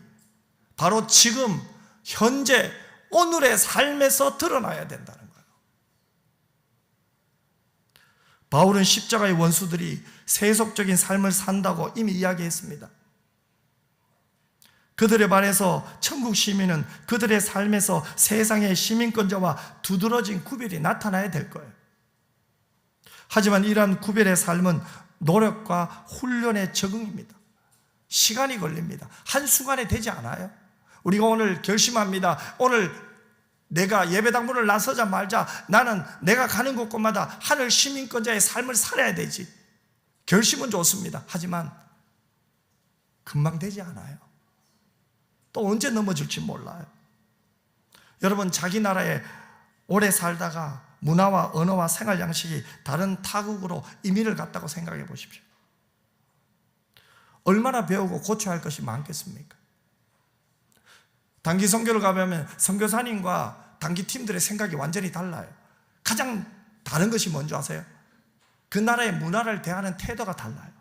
바로 지금 현재 오늘의 삶에서 드러나야 된다는 거예요. 바울은 십자가의 원수들이 세속적인 삶을 산다고 이미 이야기했습니다. 그들에 반해서 천국 시민은 그들의 삶에서 세상의 시민권자와 두드러진 구별이 나타나야 될 거예요. 하지만 이러한 구별의 삶은 노력과 훈련의 적응입니다. 시간이 걸립니다. 한순간에 되지 않아요. 우리가 오늘 결심합니다. 오늘 내가 예배당문을 나서자마자 나는 내가 가는 곳곳마다 하늘 시민권자의 삶을 살아야 되지. 결심은 좋습니다. 하지만 금방 되지 않아요. 또 언제 넘어질지 몰라요. 여러분, 자기 나라에 오래 살다가 문화와 언어와 생활 양식이 다른 타국으로 이민을 갔다고 생각해 보십시오. 얼마나 배우고 고쳐야 할 것이 많겠습니까? 단기 선교를 가보면 선교사님과 단기 팀들의 생각이 완전히 달라요. 가장 다른 것이 뭔지 아세요? 그 나라의 문화를 대하는 태도가 달라요.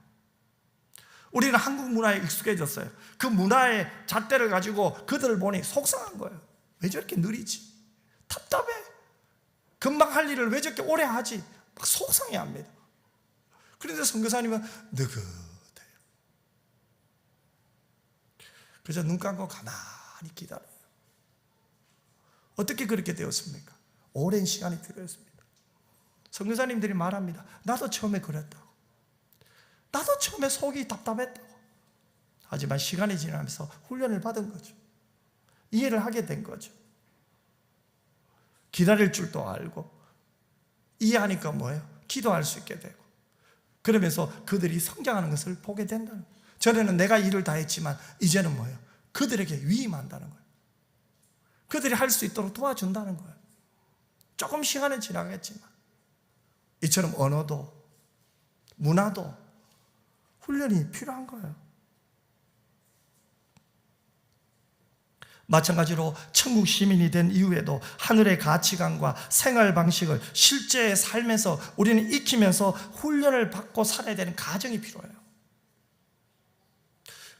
우리는 한국 문화에 익숙해졌어요. 그 문화의 잣대를 가지고 그들을 보니 속상한 거예요. 왜 저렇게 느리지? 답답해. 금방 할 일을 왜 저렇게 오래 하지? 막 속상해합니다. 그런데 선교사님은 느긋해요. 그래서 눈 감고 가만히 기다려요. 어떻게 그렇게 되었습니까? 오랜 시간이 필요했습니다. 선교사님들이 말합니다. 나도 처음에 그랬다고. 나도 처음에 속이 답답했다고. 하지만 시간이 지나면서 훈련을 받은 거죠. 이해를 하게 된 거죠. 기다릴 줄도 알고 이해하니까 뭐예요? 기도할 수 있게 되고 그러면서 그들이 성장하는 것을 보게 된다는 거예요. 전에는 내가 일을 다 했지만 이제는 뭐예요? 그들에게 위임한다는 거예요. 그들이 할 수 있도록 도와준다는 거예요. 조금 시간은 지나겠지만 이처럼 언어도 문화도 훈련이 필요한 거예요. 마찬가지로 천국 시민이 된 이후에도 하늘의 가치관과 생활 방식을 실제 삶에서 우리는 익히면서 훈련을 받고 살아야 되는 과정이 필요해요.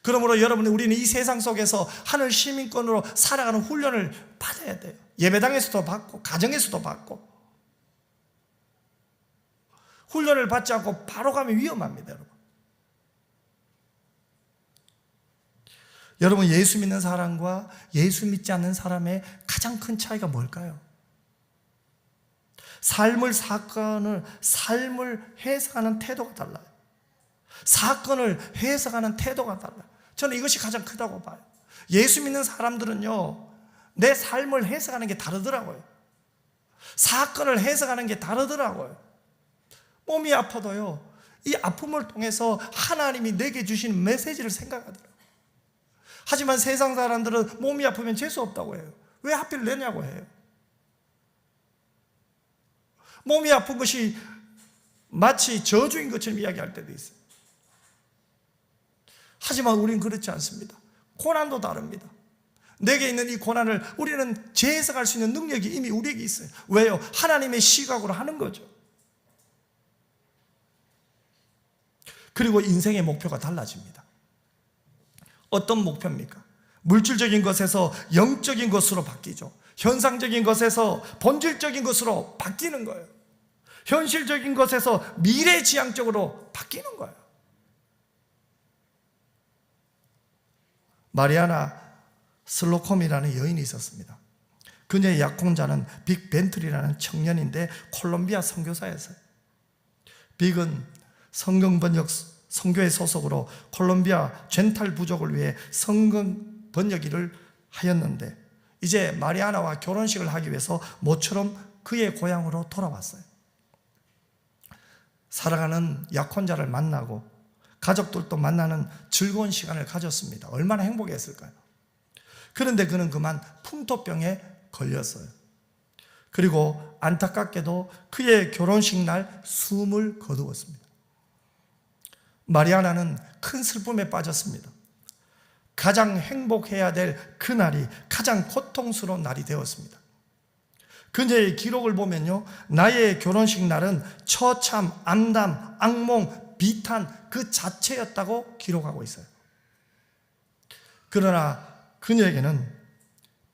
그러므로 여러분, 우리는 이 세상 속에서 하늘 시민권으로 살아가는 훈련을 받아야 돼요. 예배당에서도 받고 가정에서도 받고. 훈련을 받지 않고 바로 가면 위험합니다, 여러분. 여러분, 예수 믿는 사람과 예수 믿지 않는 사람의 가장 큰 차이가 뭘까요? 삶을 해석하는 태도가 달라요. 사건을 해석하는 태도가 달라요. 저는 이것이 가장 크다고 봐요. 예수 믿는 사람들은요, 내 삶을 해석하는 게 다르더라고요. 사건을 해석하는 게 다르더라고요. 몸이 아파도요, 이 아픔을 통해서 하나님이 내게 주신 메시지를 생각하더라고요. 하지만 세상 사람들은 몸이 아프면 재수 없다고 해요. 왜 하필 내냐고 해요. 몸이 아픈 것이 마치 저주인 것처럼 이야기할 때도 있어요. 하지만 우리는 그렇지 않습니다. 고난도 다릅니다. 내게 있는 이 고난을 우리는 재해석할 수 있는 능력이 이미 우리에게 있어요. 왜요? 하나님의 시각으로 하는 거죠. 그리고 인생의 목표가 달라집니다. 어떤 목표입니까? 물질적인 것에서 영적인 것으로 바뀌죠. 현상적인 것에서 본질적인 것으로 바뀌는 거예요. 현실적인 것에서 미래지향적으로 바뀌는 거예요. 마리아나 슬로콤이라는 여인이 있었습니다. 그녀의 약혼자는 빅 벤틀이라는 청년인데 콜롬비아 선교사였어요. 빅은 성경 번역 선교회 소속으로 콜롬비아 젠탈 부족을 위해 성경 번역 일을 하였는데 이제 마리아나와 결혼식을 하기 위해서 모처럼 그의 고향으로 돌아왔어요. 사랑하는 약혼자를 만나고 가족들도 만나는 즐거운 시간을 가졌습니다. 얼마나 행복했을까요? 그런데 그는 그만 풍토병에 걸렸어요. 그리고 안타깝게도 그의 결혼식 날 숨을 거두었습니다. 마리아나는 큰 슬픔에 빠졌습니다. 가장 행복해야 될 그날이 가장 고통스러운 날이 되었습니다. 그녀의 기록을 보면요, 나의 결혼식 날은 처참, 암담, 악몽, 비탄 그 자체였다고 기록하고 있어요. 그러나 그녀에게는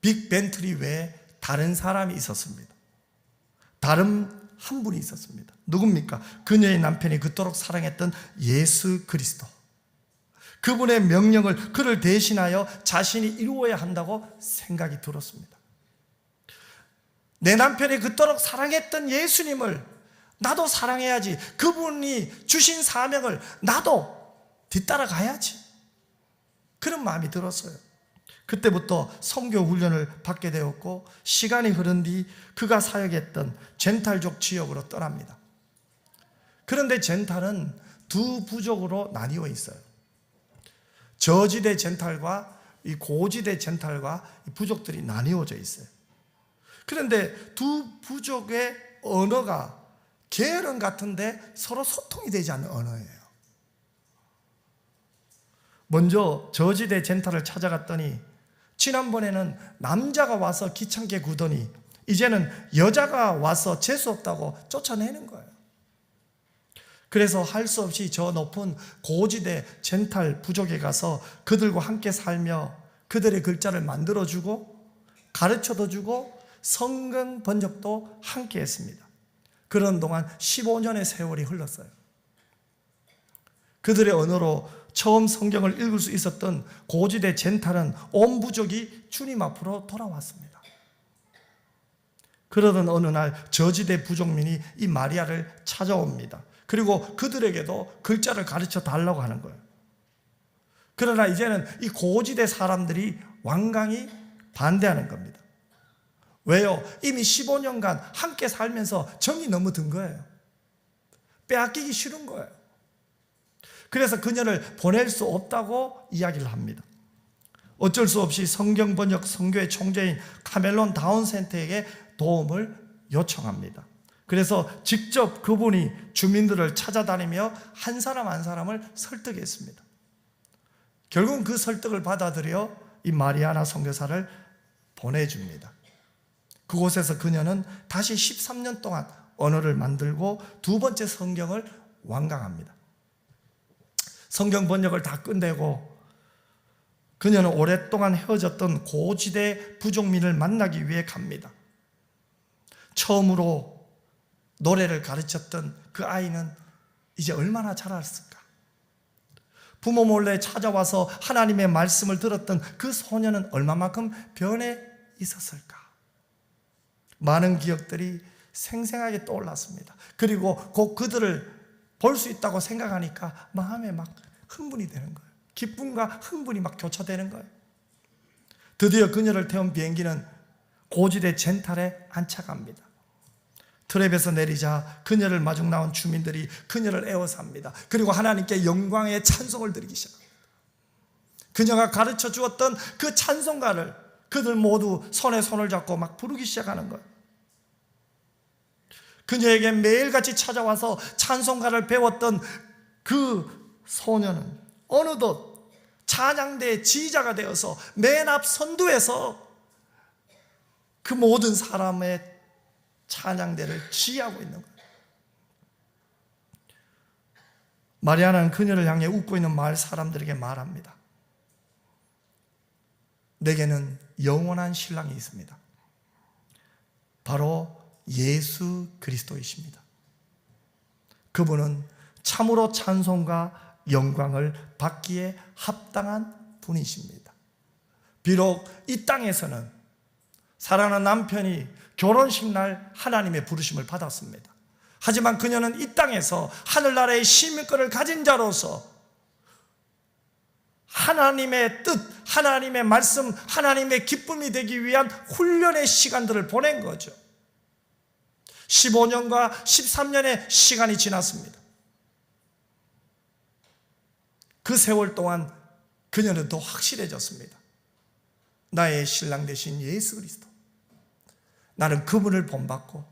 빅 벤틀리 외에 다른 사람이 있었습니다. 다른 한 분이 있었습니다. 누굽니까? 그녀의 남편이 그토록 사랑했던 예수 그리스도. 그분의 명령을 그를 대신하여 자신이 이루어야 한다고 생각이 들었습니다. 내 남편이 그토록 사랑했던 예수님을 나도 사랑해야지. 그분이 주신 사명을 나도 뒤따라 가야지. 그런 마음이 들었어요. 그때부터 선교 훈련을 받게 되었고, 시간이 흐른 뒤 그가 사역했던 젠탈족 지역으로 떠납니다. 그런데 젠탈은 두 부족으로 나뉘어 있어요. 저지대 젠탈과 이 고지대 젠탈과 이 부족들이 나뉘어져 있어요. 그런데 두 부족의 언어가 계열은 같은데 서로 소통이 되지 않는 언어예요. 먼저 저지대 젠탈을 찾아갔더니 지난번에는 남자가 와서 귀찮게 구더니 이제는 여자가 와서 재수없다고 쫓아내는 거예요. 그래서 할 수 없이 저 높은 고지대 젠탈 부족에 가서 그들과 함께 살며 그들의 글자를 만들어주고 가르쳐도 주고 성경 번역도 함께 했습니다. 그런 동안 15년의 세월이 흘렀어요. 그들의 언어로 처음 성경을 읽을 수 있었던 고지대 젠탈은 온 부족이 주님 앞으로 돌아왔습니다. 그러던 어느 날 저지대 부족민이 이 마리아를 찾아옵니다. 그리고 그들에게도 글자를 가르쳐 달라고 하는 거예요. 그러나 이제는 이 고지대 사람들이 완강히 반대하는 겁니다. 왜요? 이미 15년간 함께 살면서 정이 너무 든 거예요. 빼앗기기 싫은 거예요. 그래서 그녀를 보낼 수 없다고 이야기를 합니다. 어쩔 수 없이 성경 번역 선교의 총재인 카멜론 다운센터에게 도움을 요청합니다. 그래서 직접 그분이 주민들을 찾아다니며 한 사람 한 사람을 설득했습니다. 결국은 그 설득을 받아들여 이 마리아나 선교사를 보내줍니다. 그곳에서 그녀는 다시 13년 동안 언어를 만들고 두 번째 성경을 완강합니다. 성경 번역을 다 끝내고 그녀는 오랫동안 헤어졌던 고지대 부족민을 만나기 위해 갑니다. 처음으로 노래를 가르쳤던 그 아이는 이제 얼마나 자랐을까? 부모 몰래 찾아와서 하나님의 말씀을 들었던 그 소녀는 얼마만큼 변해 있었을까? 많은 기억들이 생생하게 떠올랐습니다. 그리고 곧 그들을 볼 수 있다고 생각하니까 마음에 막 흥분이 되는 거예요. 기쁨과 흥분이 막 교차되는 거예요. 드디어 그녀를 태운 비행기는 고지대 젠탈에 안착합니다. 트랩에서 내리자 그녀를 마중 나온 주민들이 그녀를 에워쌉니다. 그리고 하나님께 영광의 찬송을 드리기 시작합니다. 그녀가 가르쳐 주었던 그 찬송가를 그들 모두 손에 손을 잡고 막 부르기 시작하는 거예요. 그녀에게 매일같이 찾아와서 찬송가를 배웠던 그 소녀는 어느덧 찬양대의 지휘자가 되어서 맨 앞 선두에서 그 모든 사람의 찬양대를 지휘하고 있는 거예요. 마리아는 그녀를 향해 웃고 있는 마을 사람들에게 말합니다. 내게는 영원한 신랑이 있습니다. 바로 예수 그리스도이십니다. 그분은 참으로 찬송과 영광을 받기에 합당한 분이십니다. 비록 이 땅에서는 사랑하는 남편이 결혼식 날 하나님의 부르심을 받았습니다. 하지만 그녀는 이 땅에서 하늘나라의 시민권을 가진 자로서 하나님의 뜻, 하나님의 말씀, 하나님의 기쁨이 되기 위한 훈련의 시간들을 보낸 거죠. 15년과 13년의 시간이 지났습니다. 그 세월 동안 그녀는 더 확실해졌습니다. 나의 신랑 되신 예수 그리스도, 나는 그분을 본받고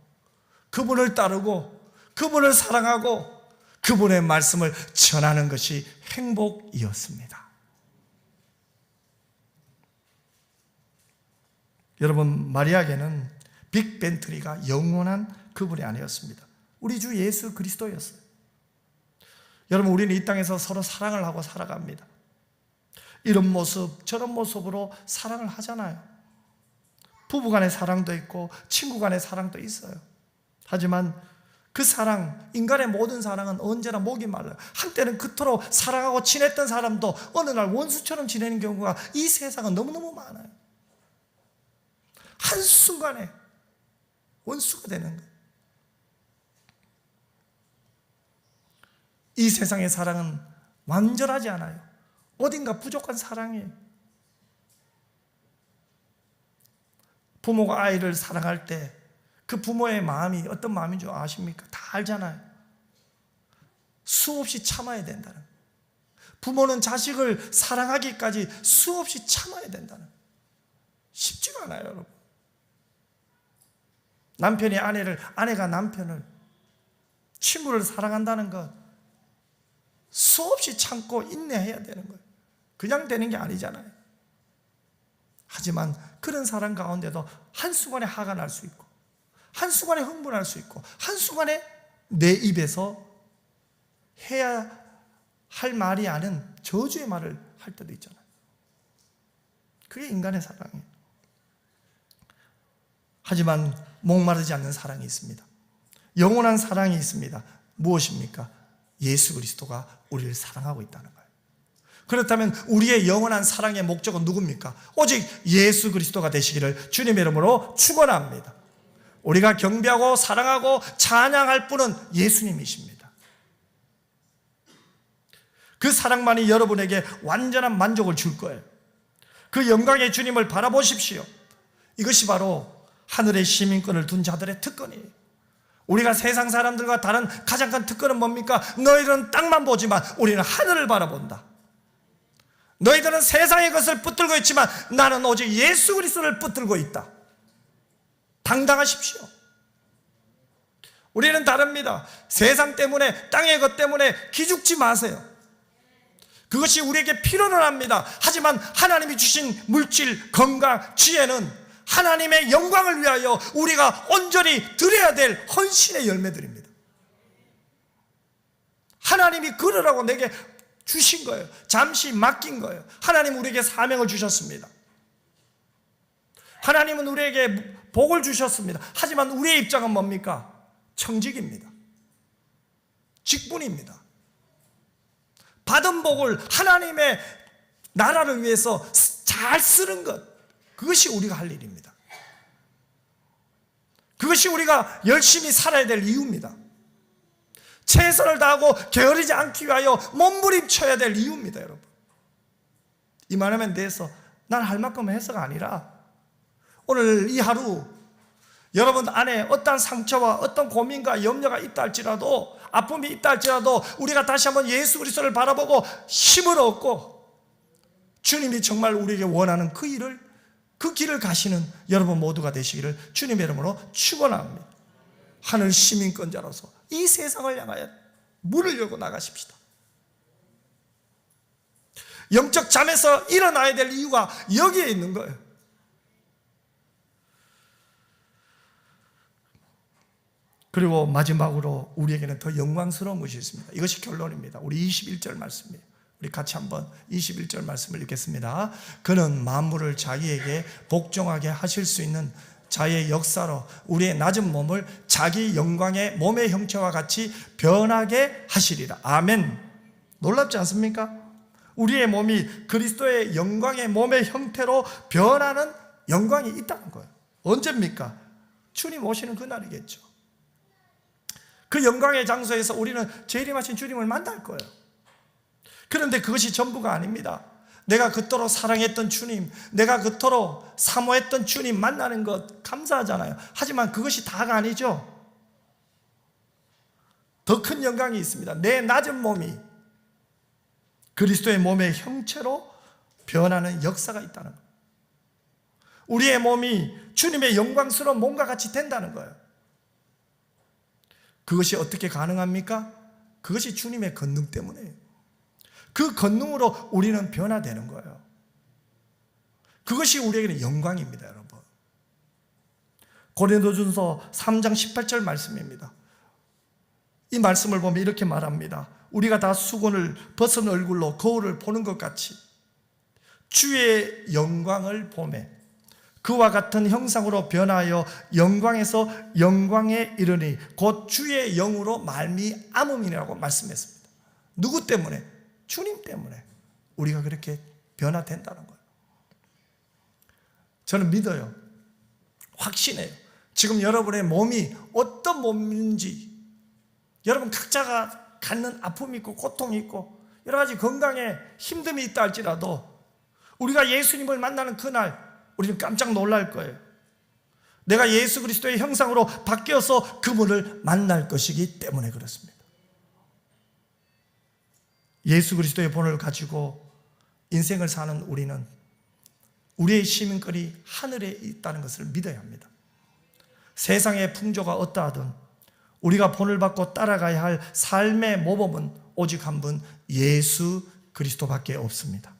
그분을 따르고 그분을 사랑하고 그분의 말씀을 전하는 것이 행복이었습니다. 여러분, 마리아에게는 빅 벤트리가 영원한 그분이 아니었습니다. 우리 주 예수 그리스도였어요. 여러분, 우리는 이 땅에서 서로 사랑을 하고 살아갑니다. 이런 모습 저런 모습으로 사랑을 하잖아요. 부부간의 사랑도 있고 친구간의 사랑도 있어요. 하지만 그 사랑, 인간의 모든 사랑은 언제나 목이 말라요. 한때는 그토록 사랑하고 친했던 사람도 어느 날 원수처럼 지내는 경우가 이 세상은 너무너무 많아요. 한순간에 원수가 되는 거예요. 이 세상의 사랑은 완전하지 않아요. 어딘가 부족한 사랑이에요. 부모가 아이를 사랑할 때 그 부모의 마음이 어떤 마음인 줄 아십니까? 다 알잖아요. 수없이 참아야 된다는 거예요. 부모는 자식을 사랑하기까지 수없이 참아야 된다는 거예요. 쉽지가 않아요, 여러분. 남편이 아내를, 아내가 남편을, 친구를 사랑한다는 것 수없이 참고 인내해야 되는 거예요. 그냥 되는 게 아니잖아요. 하지만 그런 사랑 가운데도 한순간에 화가 날 수 있고, 한순간에 흥분할 수 있고, 한순간에 내 입에서 해야 할 말이 아닌 저주의 말을 할 때도 있잖아요. 그게 인간의 사랑이에요. 하지만 목마르지 않는 사랑이 있습니다. 영원한 사랑이 있습니다. 무엇입니까? 예수 그리스도가 우리를 사랑하고 있다는 거예요. 그렇다면 우리의 영원한 사랑의 목적은 누굽니까? 오직 예수 그리스도가 되시기를 주님의 이름으로 축원합니다. 우리가 경배하고 사랑하고 찬양할 분은 예수님이십니다. 그 사랑만이 여러분에게 완전한 만족을 줄 거예요. 그 영광의 주님을 바라보십시오. 이것이 바로 하늘의 시민권을 둔 자들의 특권이에요. 우리가 세상 사람들과 다른 가장 큰 특권은 뭡니까? 너희들은 땅만 보지만 우리는 하늘을 바라본다. 너희들은 세상의 것을 붙들고 있지만 나는 오직 예수 그리스도를 붙들고 있다. 당당하십시오. 우리는 다릅니다. 세상 때문에, 땅의 것 때문에 기죽지 마세요. 그것이 우리에게 필요는 합니다. 하지만 하나님이 주신 물질, 건강, 지혜는 하나님의 영광을 위하여 우리가 온전히 드려야 될 헌신의 열매들입니다. 하나님이 그러라고 내게 주신 거예요. 잠시 맡긴 거예요. 하나님 우리에게 사명을 주셨습니다. 하나님은 우리에게 복을 주셨습니다. 하지만 우리의 입장은 뭡니까? 청직입니다. 직분입니다. 받은 복을 하나님의 나라를 위해서 잘 쓰는 것, 그것이 우리가 할 일입니다. 그것이 우리가 열심히 살아야 될 이유입니다. 최선을 다하고 게으르지 않기 위하여 몸부림쳐야 될 이유입니다, 여러분. 이만하면 돼서 난 할 만큼 해서가 아니라 오늘 이 하루 여러분 안에 어떤 상처와 어떤 고민과 염려가 있다 할지라도, 아픔이 있다 할지라도 우리가 다시 한번 예수 그리스도를 바라보고 힘을 얻고 주님이 정말 우리에게 원하는 그 길을 가시는 여러분 모두가 되시기를 주님의 이름으로 축원합니다. 하늘 시민권자로서 이 세상을 향하여 문을 열고 나가십시다. 영적 잠에서 일어나야 될 이유가 여기에 있는 거예요. 그리고 마지막으로 우리에게는 더 영광스러운 것이 있습니다. 이것이 결론입니다. 우리 21절 말씀이에요. 우리 같이 한번 21절 말씀을 읽겠습니다. 그는 만물을 자기에게 복종하게 하실 수 있는 자의 역사로 우리의 낮은 몸을 자기 영광의 몸의 형체와 같이 변하게 하시리라. 아멘. 놀랍지 않습니까? 우리의 몸이 그리스도의 영광의 몸의 형태로 변하는 영광이 있다는 거예요. 언제입니까? 주님 오시는 그날이겠죠. 그 영광의 장소에서 우리는 재림하신 주님을 만날 거예요. 그런데 그것이 전부가 아닙니다. 내가 그토록 사랑했던 주님, 내가 그토록 사모했던 주님 만나는 것 감사하잖아요. 하지만 그것이 다가 아니죠. 더 큰 영광이 있습니다. 내 낮은 몸이 그리스도의 몸의 형체로 변하는 역사가 있다는 거예요. 우리의 몸이 주님의 영광스러운 몸과 같이 된다는 거예요. 그것이 어떻게 가능합니까? 그것이 주님의 권능 때문에요. 그 권능으로 우리는 변화되는 거예요. 그것이 우리에게는 영광입니다, 여러분. 고린도전서 3장 18절 말씀입니다. 이 말씀을 보면 이렇게 말합니다. 우리가 다 수건을 벗은 얼굴로 거울을 보는 것 같이 주의 영광을 보매 그와 같은 형상으로 변하여 영광에서 영광에 이르니 곧 주의 영으로 말미암음이라고 말씀했습니다. 누구 때문에? 주님 때문에 우리가 그렇게 변화된다는 거예요. 저는 믿어요. 확신해요. 지금 여러분의 몸이 어떤 몸인지, 여러분 각자가 갖는 아픔이 있고 고통이 있고 여러 가지 건강에 힘듦이 있다 할지라도 우리가 예수님을 만나는 그날 우리는 깜짝 놀랄 거예요. 내가 예수 그리스도의 형상으로 바뀌어서 그분을 만날 것이기 때문에 그렇습니다. 예수 그리스도의 본을 가지고 인생을 사는 우리는 우리의 시민권이 하늘에 있다는 것을 믿어야 합니다. 세상의 풍조가 어떠하든 우리가 본을 받고 따라가야 할 삶의 모범은 오직 한 분 예수 그리스도밖에 없습니다.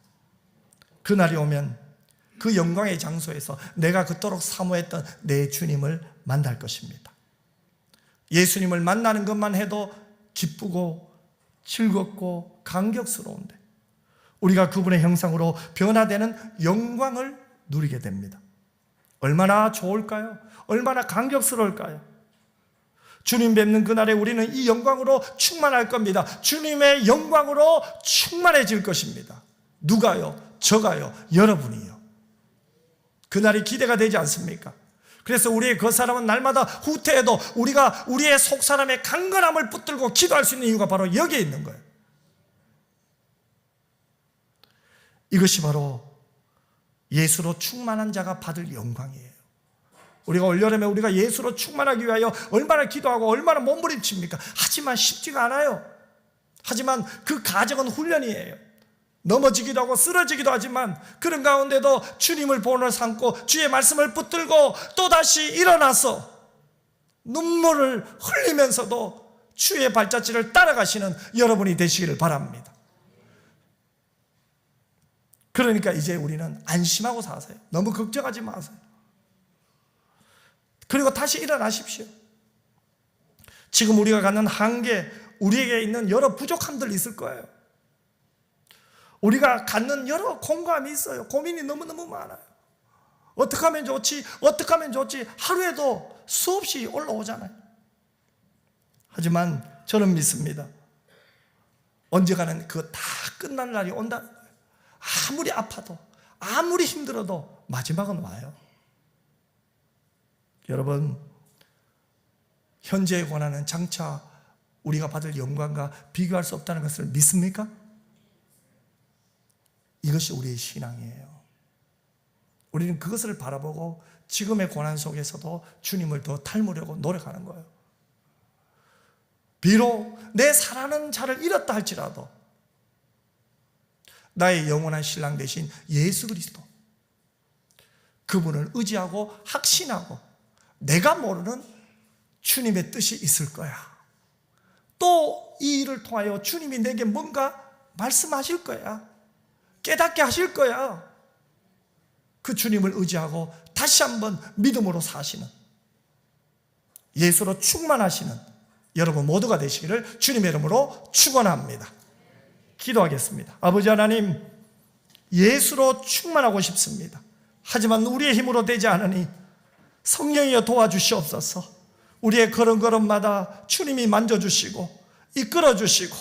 그날이 오면 그 영광의 장소에서 내가 그토록 사모했던 내 주님을 만날 것입니다. 예수님을 만나는 것만 해도 기쁘고 즐겁고 감격스러운데 우리가 그분의 형상으로 변화되는 영광을 누리게 됩니다. 얼마나 좋을까요? 얼마나 감격스러울까요? 주님 뵙는 그날에 우리는 이 영광으로 충만할 겁니다. 주님의 영광으로 충만해질 것입니다. 누가요? 저가요? 여러분이요. 그날이 기대가 되지 않습니까? 그래서 우리의 그 사람은 날마다 후퇴해도 우리가 우리의 속 사람의 강건함을 붙들고 기도할 수 있는 이유가 바로 여기에 있는 거예요. 이것이 바로 예수로 충만한 자가 받을 영광이에요. 우리가 올여름에 우리가 예수로 충만하기 위하여 얼마나 기도하고 얼마나 몸부림칩니까? 하지만 쉽지가 않아요. 하지만 그 과정은 훈련이에요. 넘어지기도 하고 쓰러지기도 하지만 그런 가운데도 주님을 본을 삼고 주의 말씀을 붙들고 또다시 일어나서 눈물을 흘리면서도 주의 발자취를 따라가시는 여러분이 되시기를 바랍니다. 그러니까 이제 우리는 안심하고 사세요. 너무 걱정하지 마세요. 그리고 다시 일어나십시오. 지금 우리가 갖는 한계, 우리에게 있는 여러 부족함들 있을 거예요. 우리가 갖는 여러 공감이 있어요. 고민이 너무너무 많아요. 어떻게 하면 좋지? 어떻게 하면 좋지? 하루에도 수없이 올라오잖아요. 하지만 저는 믿습니다. 언젠가는 그거 다 끝난 날이 온다는 거예요. 아무리 아파도 아무리 힘들어도 마지막은 와요. 여러분, 현재의 고난은 장차 우리가 받을 영광과 비교할 수 없다는 것을 믿습니까? 이것이 우리의 신앙이에요. 우리는 그것을 바라보고 지금의 고난 속에서도 주님을 더 닮으려고 노력하는 거예요. 비록 내 사랑하는 자를 잃었다 할지라도 나의 영원한 신랑 되신 예수 그리스도, 그분을 의지하고 확신하고 내가 모르는 주님의 뜻이 있을 거야. 또 이 일을 통하여 주님이 내게 뭔가 말씀하실 거야. 깨닫게 하실 거야. 그 주님을 의지하고 다시 한번 믿음으로 사시는, 예수로 충만하시는 여러분 모두가 되시기를 주님의 이름으로 축원합니다. 기도하겠습니다. 아버지 하나님, 예수로 충만하고 싶습니다. 하지만 우리의 힘으로 되지 않으니 성령이여 도와주시옵소서. 우리의 걸음걸음마다 주님이 만져주시고 이끌어주시고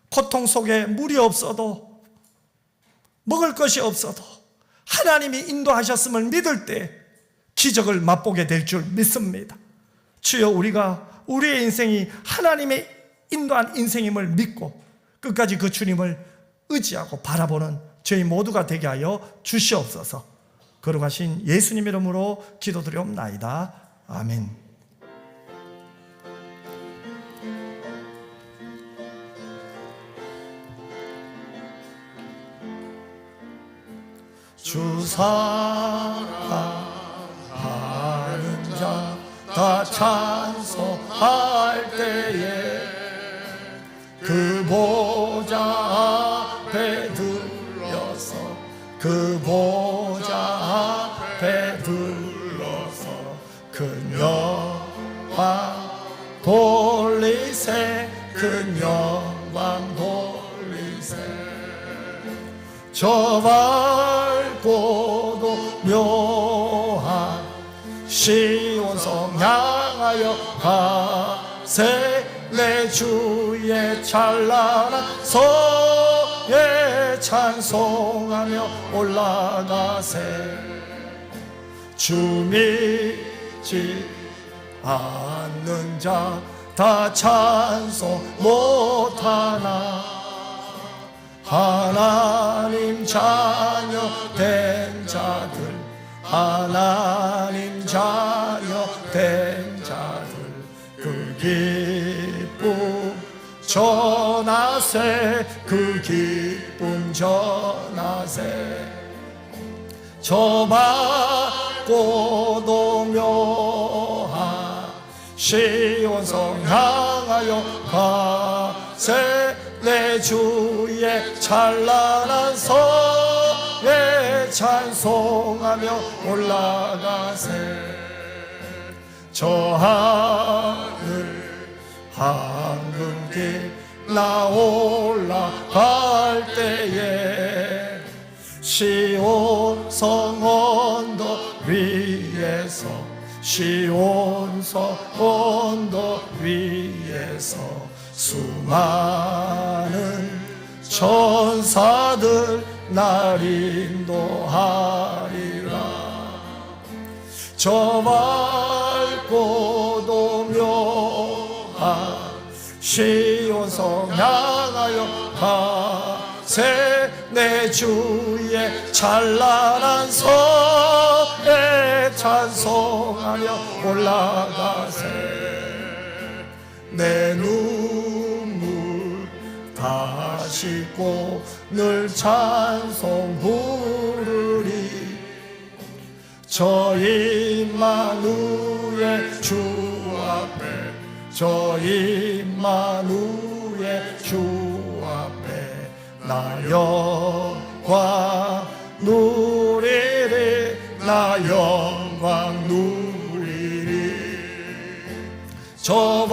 고통 속에 물이 없어도 먹을 것이 없어도 하나님이 인도하셨음을 믿을 때 기적을 맛보게 될 줄 믿습니다. 주여, 우리가 우리의 인생이 하나님의 인도한 인생임을 믿고 끝까지 그 주님을 의지하고 바라보는 저희 모두가 되게 하여 주시옵소서. 거룩하신 예수님 이름으로 기도드리옵나이다. 아멘. 주 사랑하는 자 다 찬송할 때에 그 보좌 앞에 들려서 그 보좌 앞에 들러서 큰 영광 돌리세 큰 영광 돌리세 저 밝고도 묘한 시온성 향하여 가세 내 주의 찬란한 성에 찬송하며 올라가세 주 믿지 않는 자 다 찬송 못하나 하나님 자녀 된 자들 하나님 자녀 된 자들 그 기쁨 전하세 그 기쁨 전하세 저 밝고도 묘한 시온성 향하여 가세 내 주의 찬란한 성에 찬송하며 올라가세 저 하늘 황금길 나 올라갈 때에 시온성 언덕 위에서 시온성 언덕 위에서 수많은 천사들 날 인도하리라 저 밝고도 묘한 시온성 향하여 가세 내 주의 찬란한 성에 찬송하며 올라가세 내 눈물 다 씻고 늘 찬송 부르리 저 임마누엘 주 앞에 저 임마누엘 주 앞에 나 영광 누리리 나 영광 누리리 저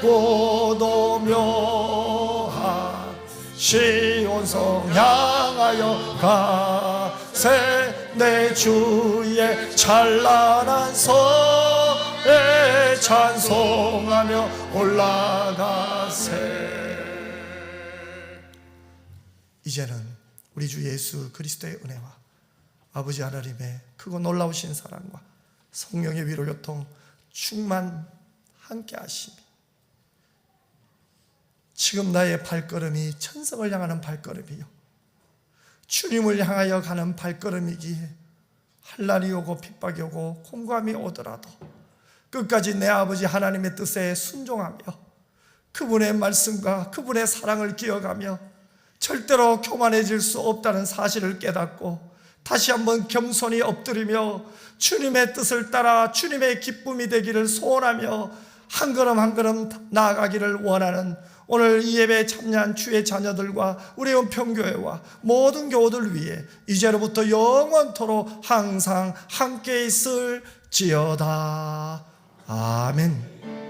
밝고도 묘한 시온성 향하여 가세 내 주의 찬란한 성에 찬송하며 올라가세 이제는 우리 주 예수 그리스도의 은혜와 아버지 하나님의 크고 놀라우신 사랑과 성령의 위로 교통 충만 함께 하심이 지금 나의 발걸음이 천성을 향하는 발걸음이요 주님을 향하여 가는 발걸음이기에 한란이 오고 핍박이 오고 콩감이 오더라도 끝까지 내 아버지 하나님의 뜻에 순종하며 그분의 말씀과 그분의 사랑을 기억하며 절대로 교만해질 수 없다는 사실을 깨닫고 다시 한번 겸손히 엎드리며 주님의 뜻을 따라 주님의 기쁨이 되기를 소원하며 한 걸음 한 걸음 나아가기를 원하는 오늘 이 예배에 참여한 주의 자녀들과 우리 은평교회와 모든 교우들 위해 이제로부터 영원토록 항상 함께 있을지어다. 아멘.